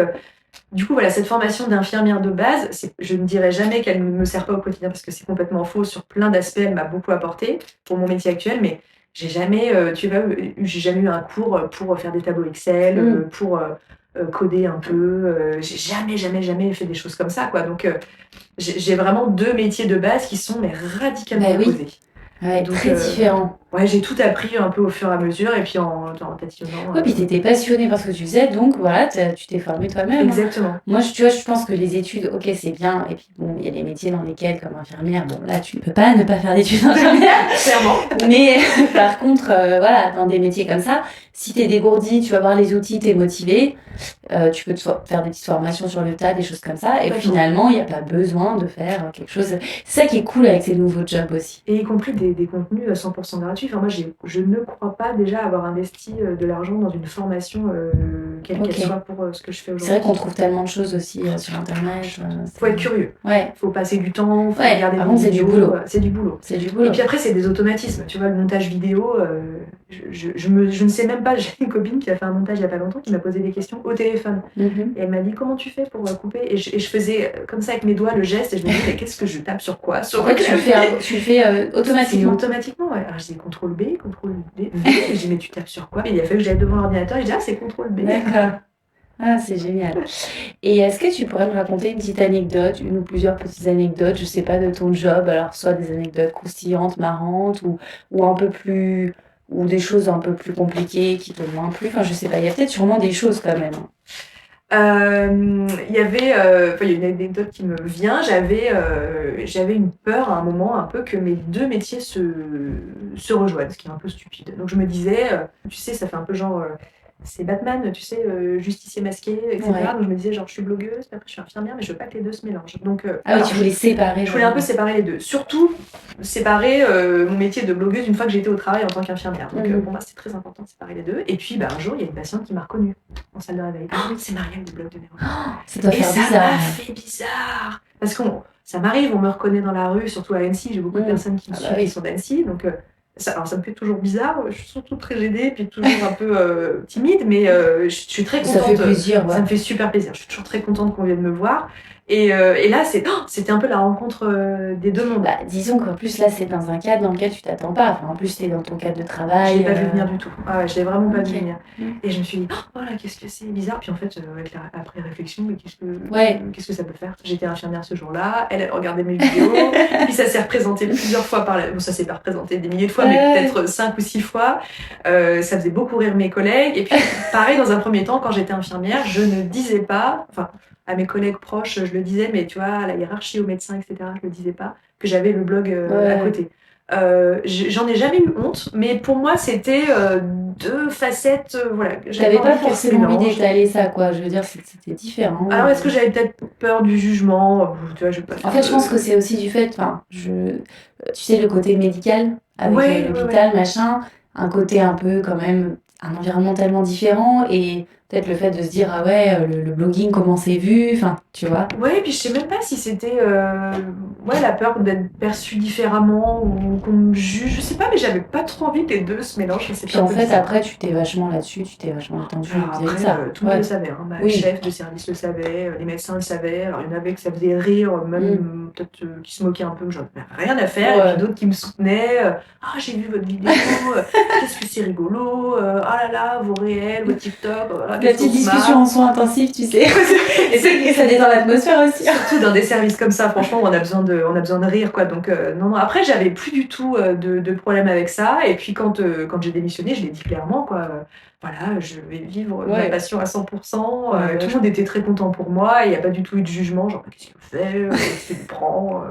du coup, voilà, cette formation d'infirmière de base, je ne dirais jamais qu'elle ne me sert pas au quotidien parce que c'est complètement faux. Sur plein d'aspects, elle m'a beaucoup apporté pour mon métier actuel, mais j'ai jamais, j'ai jamais eu un cours pour faire des tableaux Excel, pour coder un peu. J'ai jamais fait des choses comme ça, quoi. Donc, j'ai vraiment deux métiers de base qui sont radicalement opposés. Ouais, donc, très différents. Ouais, j'ai tout appris un peu au fur et à mesure et puis en tatillonnant. Ouais, puis t'étais passionnée par ce que tu faisais, donc voilà, tu t'es formée toi-même. Hein. Exactement. Moi, tu vois, je pense que les études, ok, c'est bien. Et puis bon, il y a des métiers dans lesquels, comme infirmière, bon, là, tu ne peux pas ne pas faire d'études infirmières. Clairement. Mais par contre, voilà, dans des métiers comme ça, si t'es dégourdi, tu vas voir les outils, t'es motivé, tu peux faire des petites formations sur le tas, des choses comme ça. Et puis finalement, il n'y a pas besoin de faire quelque chose. C'est ça qui est cool avec ces nouveaux jobs aussi. Et y compris des contenus 100% gratuits. Enfin, moi, je ne crois pas déjà avoir investi de l'argent dans une formation, quelle qu'elle soit, pour ce que je fais aujourd'hui. C'est vrai qu'on trouve tellement de choses aussi sur Internet. Faut être curieux. Ouais. Faut passer du temps, faut regarder par des contre, vidéos. C'est du boulot. C'est du boulot. Et puis après, c'est des automatismes. Tu vois, le montage vidéo, je ne sais même pas. J'ai une copine qui a fait un montage il n'y a pas longtemps qui m'a posé des questions au téléphone. Et elle m'a dit comment tu fais pour couper, et je faisais comme ça avec mes doigts le geste et je me disais mais qu'est-ce que je tape sur quoi, sur quoi tu le fais automatiquement. Automatiquement, ouais. Alors je dis CTRL B, CTRL V, et je dis mais tu tapes sur quoi? Et il a fallu que j'aille devant l'ordinateur et je dis c'est CTRL B. D'accord. Ah, c'est génial. Et est-ce que tu pourrais me raconter une petite anecdote, une ou plusieurs petites anecdotes, je sais pas, de ton job, alors soit des anecdotes croustillantes, marrantes, ou un peu plus, ou des choses un peu plus compliquées qui t'ont moins plu, enfin je sais pas, il y a peut-être sûrement des choses quand même. Il y avait il y a une anecdote qui me vient. J'avais une peur à un moment un peu que mes deux métiers se rejoignent, ce qui est un peu stupide. Donc je me disais, tu sais, ça fait un peu genre c'est Batman, tu sais, justicier masqué, etc. Ouais. Donc je me disais genre je suis blogueuse, puis après je suis infirmière, mais je veux pas que les deux se mélangent. Donc Ah oui, tu voulais séparer. je voulais un peu séparer les deux. Surtout séparer mon métier de blogueuse une fois que j'étais au travail en tant qu'infirmière. Donc pour moi c'est très important de séparer les deux. Et puis un jour il y a une patiente qui m'a reconnue en salle de réveil. Ah oui, c'est Marielle du blog de Néo. Ça doit faire bizarre. Ça m'a fait bizarre. Parce que ça m'arrive, on me reconnaît dans la rue, surtout à Annecy, j'ai beaucoup de personnes qui me suivent qui sont d'Annecy. Donc alors ça me fait toujours bizarre, je suis surtout très gênée, puis toujours un peu timide, mais je suis très contente. Ça fait plaisir, ouais. Ça me fait super plaisir, je suis toujours très contente qu'on vienne me voir. Et là, c'était un peu la rencontre des deux mondes. Bah, disons qu'en plus, là, c'est dans un cadre dans lequel tu t'attends pas. Enfin, en plus, c'est dans ton cadre de travail. Je l'ai pas vu venir du tout. Ah ouais, je l'ai vraiment pas vu venir. Mm. Et je me suis dit, oh là, qu'est-ce que c'est bizarre. Puis en fait, après réflexion, mais qu'est-ce que ça peut faire? J'étais infirmière ce jour-là, elle regardait mes vidéos, puis ça s'est représenté plusieurs fois bon, ça s'est pas représenté des milliers de fois, mais peut-être 5 ou 6 fois. Ça faisait beaucoup rire mes collègues. Et puis, pareil, dans un premier temps, quand j'étais infirmière, je ne disais pas, à mes collègues proches, je le disais, mais tu vois, à la hiérarchie, aux médecins, etc., je le disais pas, que j'avais le blog à côté. J'en ai jamais eu honte, mais pour moi, c'était deux facettes, voilà. J'avais pas forcément envie d'étaler ça, quoi. Je veux dire, c'était différent. Alors, est-ce que j'avais peut-être peur du jugement? Tu vois, je pas. En fait, je pense que c'est aussi du fait, tu sais, le côté médical, avec l'hôpital, machin, un côté un peu, quand même, un environnement tellement différent, et peut-être le fait de se dire, ah ouais, le blogging, comment c'est vu, enfin, tu vois. Ouais, et puis je sais même pas si c'était la peur d'être perçue différemment ou qu'on me juge, je sais pas, mais j'avais pas trop envie que les deux se mélangent. Puis en fait, après, tu t'es vachement là-dessus, tu t'es vachement attendu. Après, ça. Tout le monde le savait, hein. Ma chef de service le savait, les médecins le savaient. Alors il y en avait que ça faisait rire, même peut-être qui se moquaient un peu, que j'en avais rien à faire, et puis d'autres qui me soutenaient. Ah, j'ai vu votre vidéo, qu'est-ce que c'est rigolo, ah là là, vos réels, vos TikTok, la petite discussion en son intensif, tu sais. Et ça détend l'atmosphère aussi. Surtout dans des services comme ça, franchement, on a besoin de rire, quoi. Donc, non. Après, j'avais plus du tout de problème avec ça. Et puis, quand j'ai démissionné, je l'ai dit clairement, quoi. Voilà, je vais vivre ma passion à 100%. Tout le monde était très content pour moi. Il n'y a pas du tout eu de jugement, genre, qu'est-ce qu'il fait, qu'est-ce qu'il prend.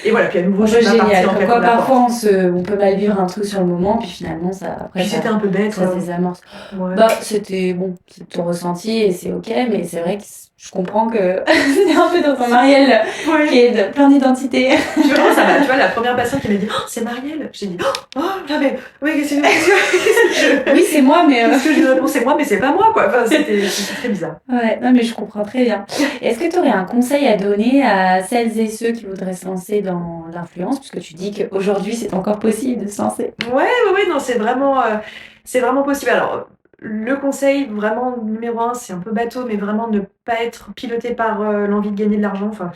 Et voilà, puis à nouveau, je suis partie en quoi, parfois, on peut mal vivre un truc sur le moment, puis finalement, c'était un peu bête. Ça désamorce. Ouais. Bah, c'était bon, c'est ton ressenti et c'est ok, mais c'est vrai que je comprends que c'était un peu dans ton Marielle qui est plein d'identités. Vraiment, ça va. Tu vois, la première personne qui m'a dit oh, c'est Marielle. J'ai dit oh, mais qu'est-ce que oui, c'est moi, mais. Qu'est-ce que je lui réponds c'est moi, mais c'est pas moi, quoi. Enfin, c'était très bizarre. Ouais, non, mais je comprends très bien. Est-ce que tu aurais un conseil à donner à celles et ceux qui voudraient se lancer dans l'influence, puisque tu dis qu'aujourd'hui, c'est encore possible de se lancer? Ouais, non, c'est vraiment possible. Alors. Le conseil vraiment numéro 1, c'est un peu bateau, mais vraiment ne pas être piloté par l'envie de gagner de l'argent. Enfin,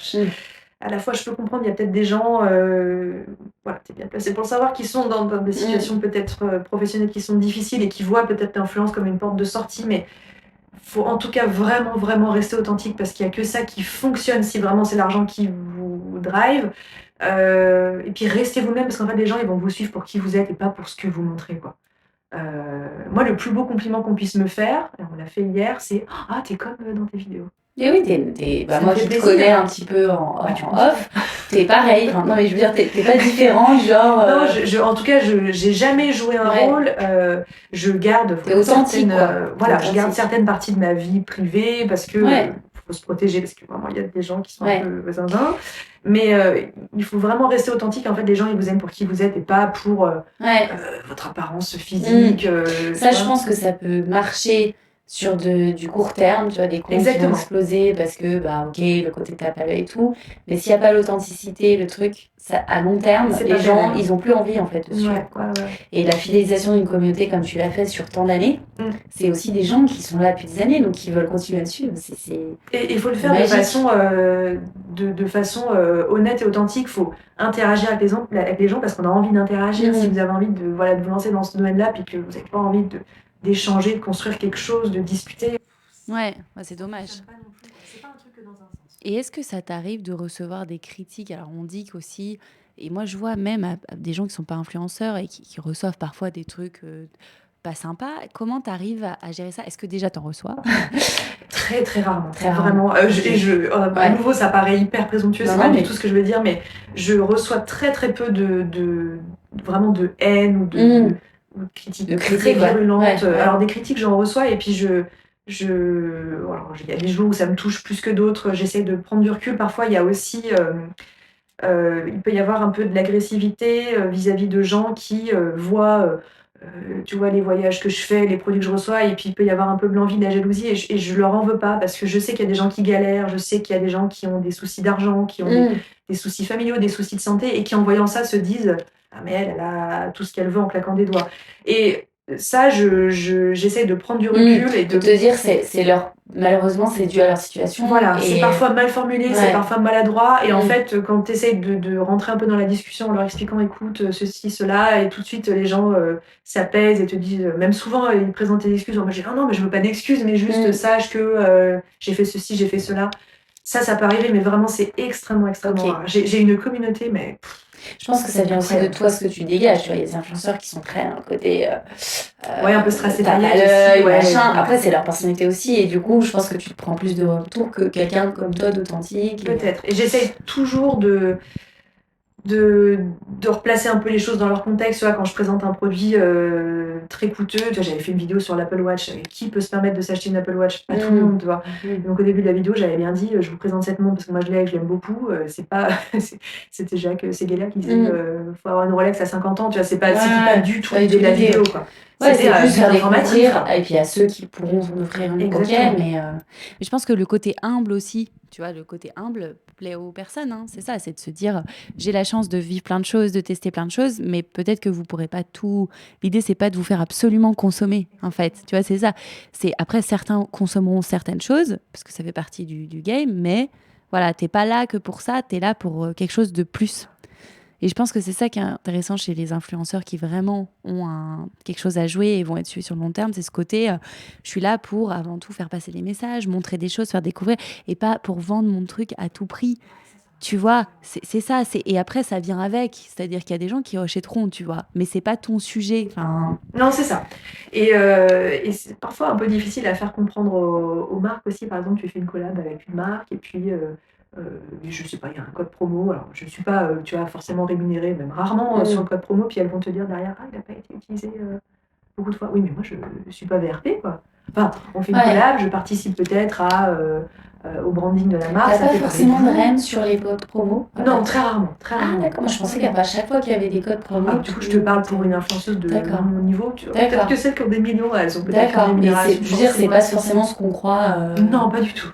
à la fois, je peux comprendre, il y a peut-être des gens, t'es bien placé pour le savoir, qui sont dans des situations peut-être professionnelles qui sont difficiles et qui voient peut-être l'influence comme une porte de sortie, mais faut en tout cas vraiment, vraiment rester authentique parce qu'il n'y a que ça qui fonctionne si vraiment c'est l'argent qui vous drive. Et puis restez vous-même parce qu'en fait, les gens, ils vont vous suivre pour qui vous êtes et pas pour ce que vous montrez, quoi. Moi, le plus beau compliment qu'on puisse me faire, et on l'a fait hier, c'est: «Ah, t'es comme, dans tes vidéos». Et oui, Ça me moi fait qui te plaisir. connais un petit peu en Ouais, tu me off, t'es pareil. Enfin, non, mais je veux dire, t'es pas différente, genre. Non, en tout cas, j'ai jamais joué un Ouais. rôle. Je garde T'es authentique, certaines, quoi. voilà, T'es je garde authentique. certaines parties de ma vie privée parce que Ouais. faut se protéger parce que vraiment il y a des gens qui sont Ouais. un peu zinzin. Mais il faut vraiment rester authentique. En fait, les gens ils vous aiment pour qui vous êtes et pas pour Ouais. votre apparence physique. Ça, tu je vois. pense que ça peut marcher sur du court terme, tu vois, des comptes qui vont Exactement. exploser parce que, bah, ok, le côté tape à l'œil et tout. Mais s'il n'y a pas l'authenticité, le truc, ça, à long terme, C'est les pas gens, pérenne. ils ont plus envie, en fait, de suivre. Ouais. Et la fidélisation d'une communauté comme tu l'as fait sur tant d'années, c'est aussi des gens qui sont là depuis des années, donc qui veulent continuer à te suivre. Et il faut le faire magique. de façon honnête et authentique. Il faut interagir avec les gens parce qu'on a envie d'interagir. Si vous avez envie de vous lancer dans ce domaine-là, puis que vous n'avez pas envie d'échanger, de construire quelque chose, de discuter. Ouais, c'est dommage. C'est pas un truc que dans un sens. Et est-ce que ça t'arrive de recevoir des critiques? Alors, on dit qu'aussi, et moi je vois même à des gens qui sont pas influenceurs et qui reçoivent parfois des trucs pas sympas. Comment t'arrives à gérer ça? Est-ce que déjà t'en reçois? Très très rarement. Très rarement. Vraiment. À nouveau, ça paraît hyper présomptueux, c'est pas du tout ce que je veux dire, mais je reçois très très peu vraiment de haine ou de critiques très virulentes. Ouais. Alors des critiques, j'en reçois et puis alors, il y a des jours où ça me touche plus que d'autres. J'essaie de prendre du recul. Parfois, il y a aussi il peut y avoir un peu de l'agressivité vis-à-vis de gens qui voient, tu vois, les voyages que je fais, les produits que je reçois, et puis il peut y avoir un peu de l'envie, de la jalousie, et je leur en veux pas parce que je sais qu'il y a des gens qui galèrent, je sais qu'il y a des gens qui ont des soucis d'argent, qui ont des soucis familiaux, des soucis de santé, et qui en voyant ça se disent: ah mais elle a tout ce qu'elle veut en claquant des doigts. Et ça, j'essaie de prendre du recul et de te dire, malheureusement, c'est dû à leur situation. Voilà, c'est parfois mal formulé, c'est parfois maladroit, et en fait, quand tu essayes de rentrer un peu dans la discussion en leur expliquant: écoute, ceci, cela, et tout de suite, les gens s'apaisent et te disent, même souvent, ils présentent des excuses. Moi, je dis: non, mais je veux pas d'excuses, mais juste sache que j'ai fait ceci, j'ai fait cela. Ça peut arriver, mais vraiment, c'est extrêmement rare. J'ai une communauté, mais. Je pense que ça vient aussi de toi, ce que tu dégages. Tu vois, il y a des influenceurs qui sont très dans le côté. Un peu stressé tape à l'œil, machin. Après, c'est leur personnalité aussi. Et du coup, je pense que tu te prends plus de retour que quelqu'un comme toi d'authentique. Peut-être. Et j'essaye toujours de replacer un peu les choses dans leur contexte. Tu vois, quand je présente un produit très coûteux, tu vois, j'avais fait une vidéo sur l'Apple Watch. Qui peut se permettre de s'acheter une Apple Watch? Pas tout le monde, tu vois. Donc au début de la vidéo, j'avais bien dit: je vous présente cette montre parce que moi je l'aime beaucoup. C'est pas c'était Jacques Seguela qui disait faut avoir une Rolex à 50 ans, tu vois. C'était pas du tout l'idée de la vidéo, quoi. C'était plus faire découvrir, et puis à ceux qui pourront s'en offrir un projet. Mais je pense que le côté humble aussi, tu vois, le côté humble plaît aux personnes. Hein. C'est ça, c'est de se dire: j'ai la chance de vivre plein de choses, de tester plein de choses, mais peut-être que vous pourrez pas tout. L'idée, c'est pas de vous faire absolument consommer, en fait. Tu vois, c'est ça. C'est après, certains consommeront certaines choses parce que ça fait partie du game, mais voilà, t'es pas là que pour ça, t'es là pour quelque chose de plus. Et je pense que c'est ça qui est intéressant chez les influenceurs qui vraiment ont quelque chose à jouer et vont être suivis sur le long terme. C'est ce côté, je suis là pour avant tout faire passer des messages, montrer des choses, faire découvrir, et pas pour vendre mon truc à tout prix. Tu vois, c'est ça. Et après, ça vient avec. C'est-à-dire qu'il y a des gens qui rachèteront, tu vois. Mais c'est pas ton sujet. Enfin. Non, c'est ça. Et c'est parfois un peu difficile à faire comprendre aux marques aussi. Par exemple, tu fais une collab avec une marque, et puis je sais pas, il y a un code promo. Alors, je ne suis pas, tu vois, forcément rémunérée, même rarement sur le code promo. Puis elles vont te dire derrière: ah, il n'a pas été utilisé beaucoup de fois. Oui, mais moi, je ne suis pas VRP, quoi. Enfin, on fait une collab, je participe peut-être au branding de la marque. T'as pas forcément de REM sur les codes promo? Non, très rarement. Ah, d'accord. Moi, je pensais qu'à chaque fois qu'il y avait des codes promo. Du coup, je te parle pour une influenceuse de mon niveau. Peut-être que celles qui ont des millions, elles ont peut-être une rémunération. Je veux dire, c'est pas forcément ce qu'on croit. Non, pas du tout.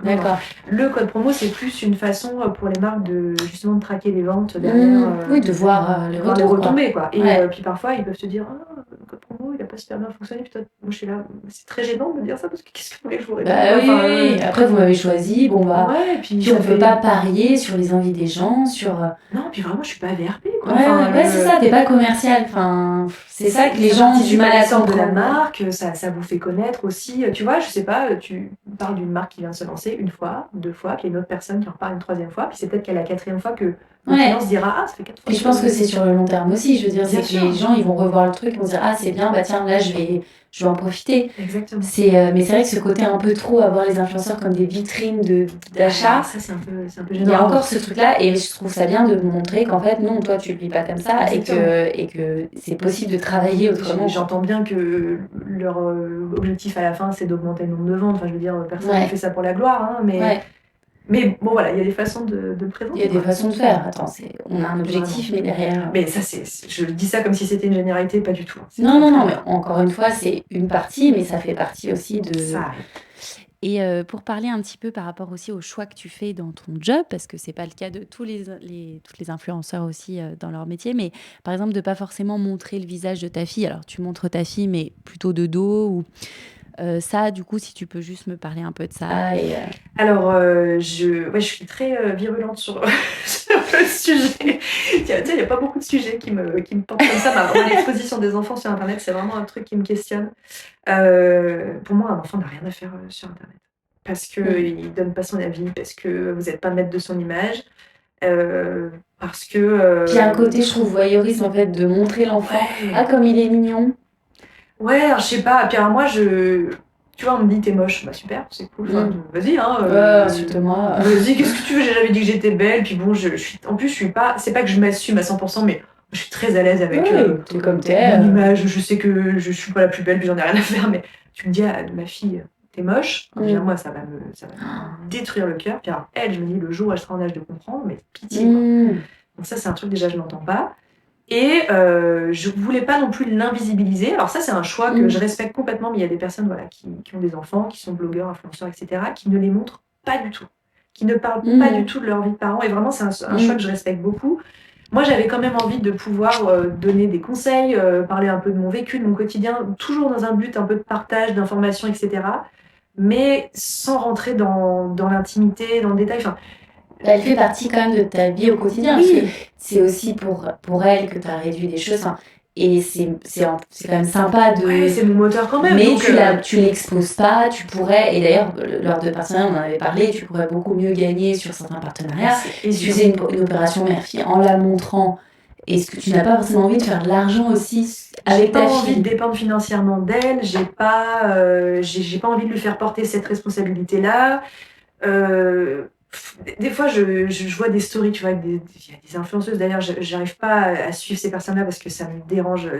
D'accord. Le code promo, c'est plus une façon pour les marques de justement de traquer les ventes derrière. Oui, de voir les retombées, quoi. Et puis parfois, ils peuvent te dire: ah, le code promo, il a pas super bien fonctionné. Putain, moi, je suis là. C'est très gênant de me dire ça parce que qu'est-ce que vous voulez que je vous réponde? Oui. Après, vous m'avez choisi. Bon, bah. Puis on peut pas parier sur les envies des gens, sur. Non, puis vraiment, je suis pas VRP, quoi. C'est ça, t'es pas commercial. Enfin, c'est ça que les gens ont du mal à comprendre. De la marque, ça vous fait connaître aussi. Tu vois, je sais pas, tu parles d'une marque qui vient de se lancer une fois, deux fois, puis il y a une autre personne qui en reparle une troisième fois, puis c'est peut-être qu'à la quatrième fois que Le client se dira, ah, ça fait 4 fois. Et je pense que c'est sur le long terme aussi. Je veux dire, Bien c'est que sûr. les gens, ils vont revoir le truc, ils vont se dire, ah, c'est bien, bah tiens, là, je vais en profiter. Exactement. Mais c'est vrai que ce côté un peu trop, avoir les influenceurs comme des vitrines d'achat, Ça, c'est un peu il y a gênant. encore ce truc-là, et je trouve ça bien de montrer qu'en fait, non, toi, tu le vis pas comme ça, et que c'est possible de travailler autrement. J'entends bien que leur objectif à la fin, c'est d'augmenter le nombre de ventes. Enfin, je veux dire, personne ne fait ça pour la gloire, hein, mais bon, voilà, il y a des façons de le présenter. Il y a des façons de faire. Attends, on a un objectif, mais derrière. Mais ça, je dis ça comme si c'était une généralité, pas du tout. Non, mais encore une fois, c'est une partie, mais ça fait partie aussi de. Ça. Et pour parler un petit peu par rapport aussi au choix que tu fais dans ton job, parce que c'est pas le cas de toutes les influenceurs aussi dans leur métier, mais par exemple de pas forcément montrer le visage de ta fille. Alors tu montres ta fille, mais plutôt de dos ou ça, du coup, si tu peux juste me parler un peu de ça. Alors, je suis très virulente sur le sujet. Tu sais, il n'y a pas beaucoup de sujets qui me portent comme ça. Mais l'exposition des enfants sur Internet, c'est vraiment un truc qui me questionne. Pour moi, un enfant n'a rien à faire sur Internet. Parce qu'il ne donne pas son avis, parce que vous n'êtes pas maître de son image. Parce que... Puis il y a un côté, je trouve, voyeurisme, en fait, de montrer l'enfant. Ouais. Ah, comme il est mignon. Ouais, alors, je sais pas. Puis alors, moi, tu vois, on me dit t'es moche, bah super, c'est cool. Enfin, vas-y, hein. Insulte-moi. Vas-y, qu'est-ce que tu veux, j'ai jamais dit que j'étais belle. Puis bon, en plus, je suis pas. C'est pas que je m'assume à 100%, mais je suis très à l'aise avec t'es comme t'es. mon image. Je sais que je suis pas la plus belle, puis j'en ai rien à faire, mais tu me dis à ma fille, t'es moche. Déjà, moi, ça va me détruire le cœur. Puis alors, elle, je me dis, le jour où elle sera en âge de comprendre, mais pitié, quoi. Donc, ça, c'est un truc, déjà, je n'entends pas. Et je voulais pas non plus l'invisibiliser. Alors ça, c'est un choix que je respecte complètement, mais il y a des personnes qui ont des enfants, qui sont blogueurs, influenceurs, etc., qui ne les montrent pas du tout, qui ne parlent pas du tout de leur vie de parents. Et vraiment, c'est un choix que je respecte beaucoup. Moi, j'avais quand même envie de pouvoir donner des conseils, parler un peu de mon vécu, de mon quotidien, toujours dans un but un peu de partage, d'information, etc., mais sans rentrer dans l'intimité, dans le détail. Enfin, elle fait partie quand même de ta vie au quotidien. Oui. Parce que c'est aussi pour elle que tu as réduit des choses. Et c'est quand même sympa de... Ouais, c'est mon moteur quand même. Mais donc, tu l'exposes pas, tu pourrais... Et d'ailleurs, lors de partenariat, on en avait parlé, tu pourrais beaucoup mieux gagner sur certains partenariats. Si tu faisais une opération mère-fille en la montrant... Est-ce que tu n'as pas forcément envie de faire de l'argent aussi avec ta fille? J'ai pas envie de dépendre financièrement d'elle. J'ai pas envie de lui faire porter cette responsabilité-là. Des fois, je vois des stories, tu vois, il y a des influenceuses. D'ailleurs, j'arrive pas à suivre ces personnes-là parce que ça me dérange.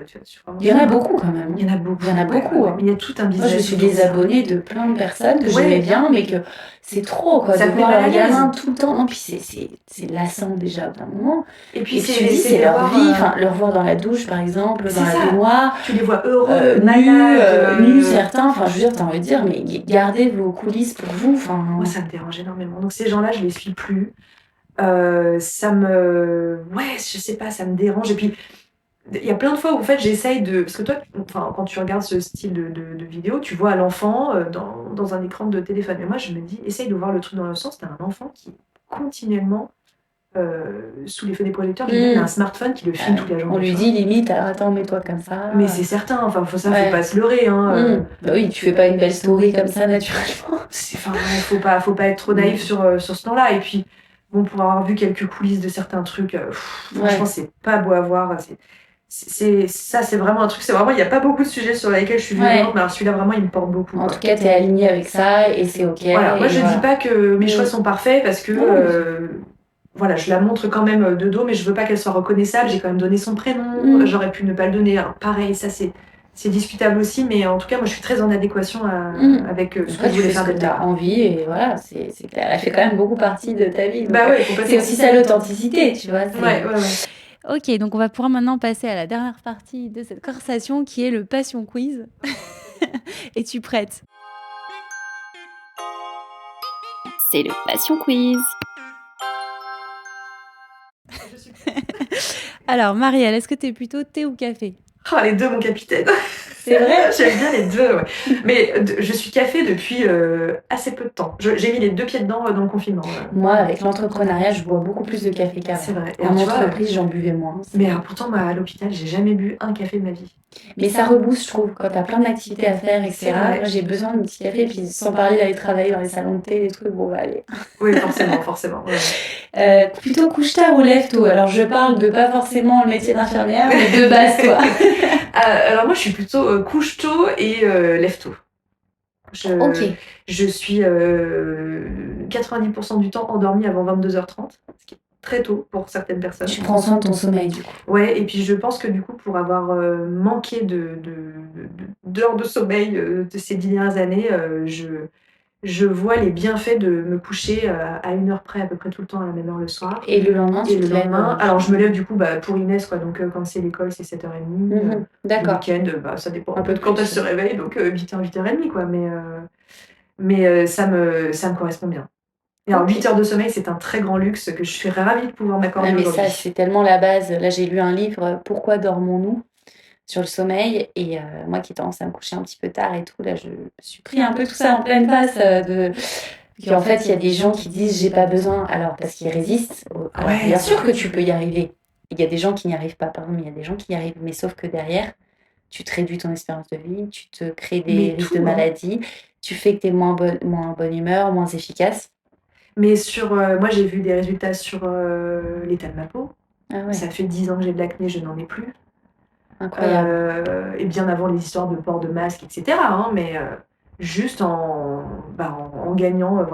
Il y en a beaucoup quand même. Il y en a beaucoup. Il y a tout un business. Moi, je suis désabonnée de plein de personnes que j'aimais bien, mais que c'est trop, quoi. Ça de voir leur gamin tout le temps. Non, puis c'est lassant déjà d'un moment. Et puis, c'est leur vie, leur voir dans la douche, par exemple, dans la baignoire. Tu les vois heureux, nus, certains. Enfin, je veux dire, t'as envie de dire, mais gardez vos coulisses pour vous. Moi, ça me dérange énormément. Donc, ces gens-là, je les suis plus. Ça me... Ouais, je sais pas, ça me dérange. Et puis, il y a plein de fois où, en fait, j'essaye de... Parce que toi, quand tu regardes ce style de vidéo, tu vois l'enfant dans un écran de téléphone. Mais moi, je me dis, essaye de voir le truc dans le sens. T'as un enfant qui est continuellement sous l'effet des projecteurs. Il a un smartphone qui le filme toute la journée. On lui dit limite, alors attends, mets-toi comme ça. Mais c'est certain, enfin, faut pas se leurrer. Hein, Bah oui, tu fais pas une belle story comme ça, naturellement. Faut pas être trop naïf sur ce temps-là. Et puis, bon, pour avoir vu quelques coulisses de certains trucs, franchement, c'est pas beau à voir. C'est vraiment un truc, il n'y a pas beaucoup de sujets sur lesquels je suis violente, mais alors celui-là, vraiment, il me porte beaucoup. En tout cas, t'es alignée avec ça et c'est ok. Voilà, moi, je dis pas que mes choix sont parfaits parce que... Voilà, je la montre quand même de dos, mais je veux pas qu'elle soit reconnaissable. J'ai quand même donné son prénom. J'aurais pu ne pas le donner. Alors, pareil, ça c'est discutable aussi, mais en tout cas, moi, je suis très en adéquation avec ce que je voulais faire de ta envie. Et voilà, c'est clair. Elle fait quand même beaucoup partie de ta vie. Bah ouais, c'est aussi ça l'authenticité, tu vois. Ouais. Ok, donc on va pouvoir maintenant passer à la dernière partie de cette conversation qui est le Passion Quiz. Es-tu prête? C'est le Passion Quiz. Alors, Marielle, est-ce que tu es plutôt thé ou café? Oh, les deux, mon capitaine. C'est vrai. J'aime bien les deux, ouais. Mais je suis café depuis assez peu de temps. J'ai mis les deux pieds dedans dans le confinement. Moi, avec l'entrepreneuriat, je bois beaucoup plus de café qu'avant. C'est vrai. Et En alors, tu vois, entreprise, j'en buvais moins. mais alors, pourtant, moi, à l'hôpital, j'ai jamais bu un café de ma vie. Mais ça rebooste, je trouve, quand t'as plein d'activités à faire, etc. C'est vrai. Moi, j'ai besoin d'un petit café, puis sans parler d'aller travailler dans les salons de thé, des trucs, bon, bah, allez. Oui, forcément. Ouais. Plutôt couche-tard ou lève-tôt? Alors, je parle de pas forcément le métier d'infirmière, mais de base, toi. Alors, moi, je suis plutôt couche-tôt et lève-tôt. Ok. Je suis 90% du temps endormie avant 22h30, ce qui est très tôt pour certaines personnes. Tu prends soin de ton sommeil, du coup. Ouais, et puis je pense que du coup, pour avoir manqué d'heures de sommeil de ces dernières années, je vois les bienfaits de me coucher à 1 heure près, à peu près tout le temps, à la même heure le soir. Et le lendemain, Et tu le te lèves. lendemain, alors je me lève du coup pour Inès, quoi, donc quand c'est l'école, c'est 7h30. Le D'accord. week-end, ça dépend Un un peu peu de quand plus. elle se réveille, donc 8h, 8h30, quoi. Mais ça me correspond bien. Et alors, Ok. 8 heures de sommeil, c'est un très grand luxe que je suis ravie de pouvoir m'accorder Ah, mais aujourd'hui. ça, c'est tellement la base. Là, j'ai lu un livre, Pourquoi dormons-nous? Sur le sommeil. Et moi qui ai tendance à me coucher un petit peu tard et tout, là, je me suis pris un peu tout ça en pleine face. En fait, il y a des gens qui disent j'ai pas besoin, alors parce qu'ils résistent. Alors, Ouais, bien c'est sûr vrai. que tu peux y arriver. Il y a des gens qui n'y arrivent pas, pardon, mais il y a des gens qui y arrivent. Mais sauf que derrière, tu te réduis ton espérance de vie, tu te crées des Mais risques tout, de hein. maladie, tu fais que tu es moins bonne humeur, moins efficace. Mais moi, j'ai vu des résultats sur l'état de ma peau. Ah ouais, Ça fait 10 ans que j'ai de l'acné, je n'en ai plus. incroyable. Et bien avant les histoires de port de masque, etc. hein, mais juste en gagnant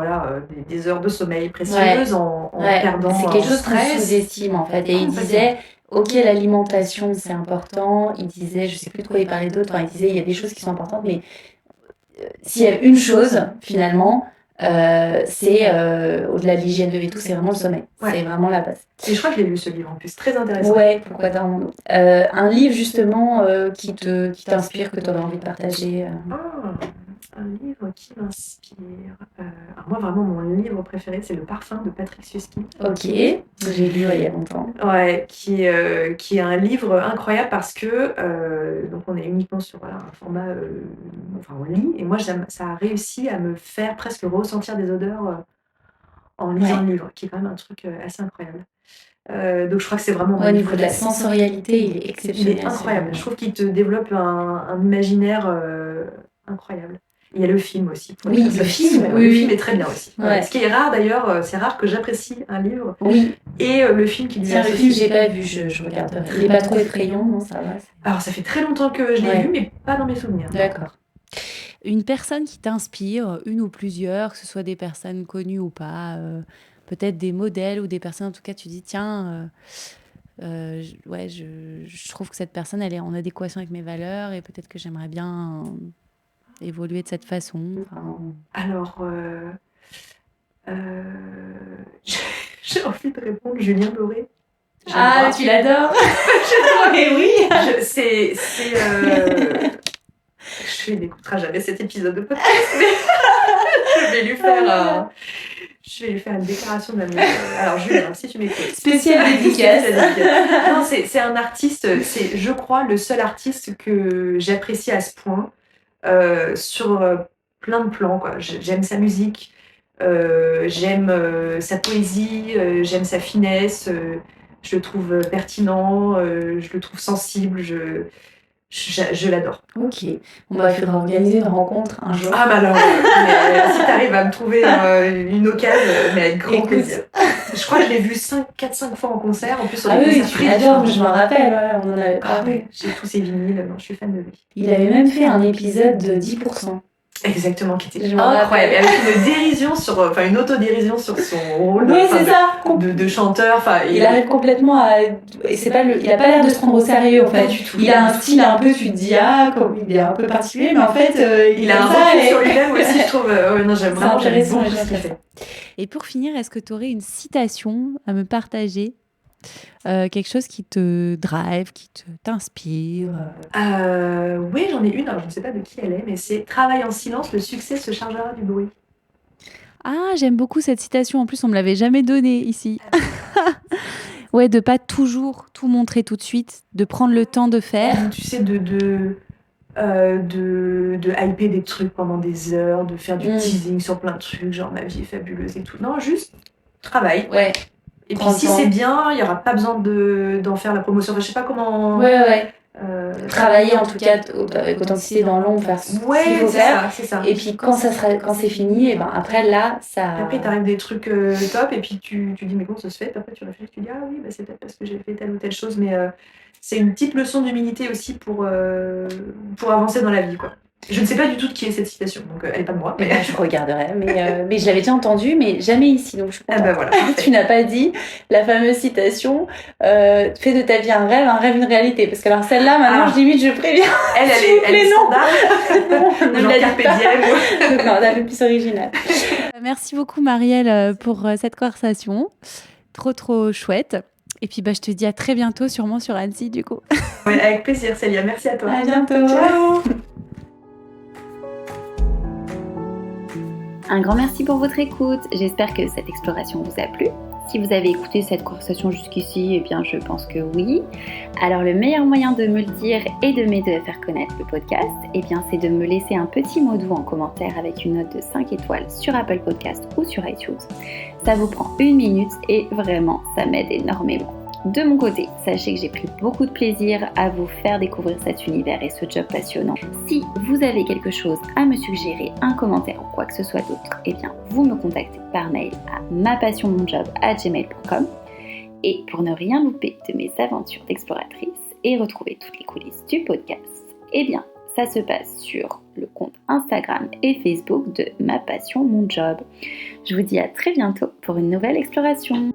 des heures de sommeil précieuses, en Ouais, perdant c'est quelque en chose qu'on stress. sous-estime en fait. Et il disait, ok, l'alimentation c'est important. Il disait, je sais plus de quoi il parlait d'autre. Enfin, il disait, il y a des choses qui sont importantes, mais s'il y a une chose finalement, c'est au-delà de l'hygiène de vie et tout, c'est vraiment le sommeil. Ouais. C'est vraiment la base. Et je crois que je l'ai lu ce livre en plus, très intéressant. Ouais, pourquoi dormons-nous? Un livre justement qui t'inspire, que tu aurais envie de partager. Un livre qui m'inspire. Alors moi, vraiment, mon livre préféré, c'est Le Parfum de Patrick Suski. Ok, j'ai lu il y a longtemps. Ouais, qui est un livre incroyable parce que donc on est uniquement sur un format, enfin on lit, et moi ça a réussi à me faire presque ressentir des odeurs en lisant Ouais. le livre, qui est quand même un truc assez incroyable. Donc je crois que c'est vraiment mon Au livre niveau de la préféré. sensorialité, il est Il exceptionnel. est incroyable. Je trouve qu'il te développe un imaginaire incroyable. Il y a le film aussi. Oui, le film, oui, Le oui. film est très bien aussi. Ouais. Ce qui est rare d'ailleurs, c'est rare que j'apprécie un livre Oui, et le film qui lui tiens, le associe. film, j'ai pas vu, je regarderai. Il est pas trop effrayant, non, ça va. Alors ça fait très longtemps que je l'ai Ouais. vu, mais pas dans mes souvenirs. D'accord. Une personne qui t'inspire, une ou plusieurs, que ce soit des personnes connues ou pas, peut-être des modèles ou des personnes, en tout cas, tu dis, tiens, je trouve que cette personne, elle est en adéquation avec mes valeurs et peut-être que j'aimerais bien évoluer de cette façon. Enfin, Alors, j'ai envie de répondre Julien Doré. J'adore. tu l'adores. Mais oui. Je n'écouterai jamais cet épisode de podcast, mais je vais lui faire une déclaration d'amour. Alors Julien, si tu m'écoutes. Spéciale dédicace. Non, c'est un artiste, c'est, je crois, le seul artiste que j'apprécie à ce point sur plein de plans, quoi. J'aime sa musique, j'aime sa poésie, j'aime sa finesse, je le trouve pertinent, je le trouve sensible, je l'adore. Ok. Bon, bah, il faudra organiser une rencontre un jour. Ah bah alors, si t'arrives à me trouver une occasion, mais avec grand Écoute. plaisir. Je crois que je l'ai vu 4-5 fois en concert, en plus sur Ah des oui, concerts tu très l'adores, différents. je m'en rappelle, ouais, on en avait Ah parlé. ouais, j'ai tous ses vinyles, non, je suis fan de lui. Il avait même fait un épisode de 10%. Exactement, qui était Je m'en incroyable. rappelle. Avec une dérision une autodérision sur son rôle Oui, c'est ça. de chanteur. Enfin, Il arrive complètement à. Et c'est pas il a pas l'air de se prendre au sérieux en fait. Pas du tout. Il a un style un peu, tu te dis, comme il est un peu particulier, mais en fait, il a un ça, recul et- sur lui-même aussi, je trouve. Non, C'est j'aime intéressant, beaucoup les gens ce qu'il qui fait. Et pour finir, est-ce que tu aurais une citation à me partager? Quelque chose qui te drive, qui t'inspire? Oui, j'en ai une, alors je ne sais pas de qui elle est, mais c'est « Travaille en silence, le succès se chargera du bruit ». Ah, j'aime beaucoup cette citation. En plus, on me l'avait jamais donnée ici. Ouais, de pas toujours tout montrer tout de suite, de prendre le temps de faire. Tu sais, de hyper des trucs pendant des heures, de faire du teasing sur plein de trucs, genre ma vie est fabuleuse et tout. Non, juste travail. Ouais. Et puis Prends si le temps. c'est bien, il n'y aura pas besoin d'en faire la promotion. Enfin, je sais pas comment. Ouais. Travailler En tout cas avec authenticité dans l'ombre, faire ce qu'il Ouais, faut c'est faire. ça, c'est ça. Et puis quand c'est fini, et ben après là, ça. Après, t'arrives des trucs top, et puis tu dis, mais comment ça se fait? Puis après, tu réfléchis, tu dis, ah oui, bah, c'est peut-être parce que j'ai fait telle ou telle chose, mais c'est une petite leçon d'humilité aussi pour avancer dans la vie, quoi. Je ne sais pas du tout de qui est cette citation, donc elle n'est pas de moi. Eh ben, je regarderai, mais je l'avais déjà entendue, mais jamais ici, donc je suis contente. Ah bah voilà. Tu n'as pas dit la fameuse citation fais de ta vie un rêve une réalité. Parce que alors celle-là, maintenant, je préviens. Elle est standard. Non, Genre carpe diem. non, on a fait plus original. Merci beaucoup Marielle pour cette conversation. Trop chouette. Et puis je te dis à très bientôt, sûrement sur Annecy du coup. Ouais, avec plaisir Célia, merci à toi. À bientôt. Ciao. Un grand merci pour votre écoute. J'espère que cette exploration vous a plu. Si vous avez écouté cette conversation jusqu'ici, eh bien je pense que oui. Alors le meilleur moyen de me le dire et de m'aider à faire connaître le podcast, eh bien c'est de me laisser un petit mot doux en commentaire avec une note de 5 étoiles sur Apple Podcast ou sur iTunes. Ça vous prend 1 minute et vraiment ça m'aide énormément. De mon côté, sachez que j'ai pris beaucoup de plaisir à vous faire découvrir cet univers et ce job passionnant. Si vous avez quelque chose à me suggérer, un commentaire ou quoi que ce soit d'autre, eh bien vous me contactez par mail à mapassionmonjob@gmail.com. Et pour ne rien louper de mes aventures d'exploratrice et retrouver toutes les coulisses du podcast, eh bien ça se passe sur le compte Instagram et Facebook de Ma Passion Mon Job. Je vous dis à très bientôt pour une nouvelle exploration.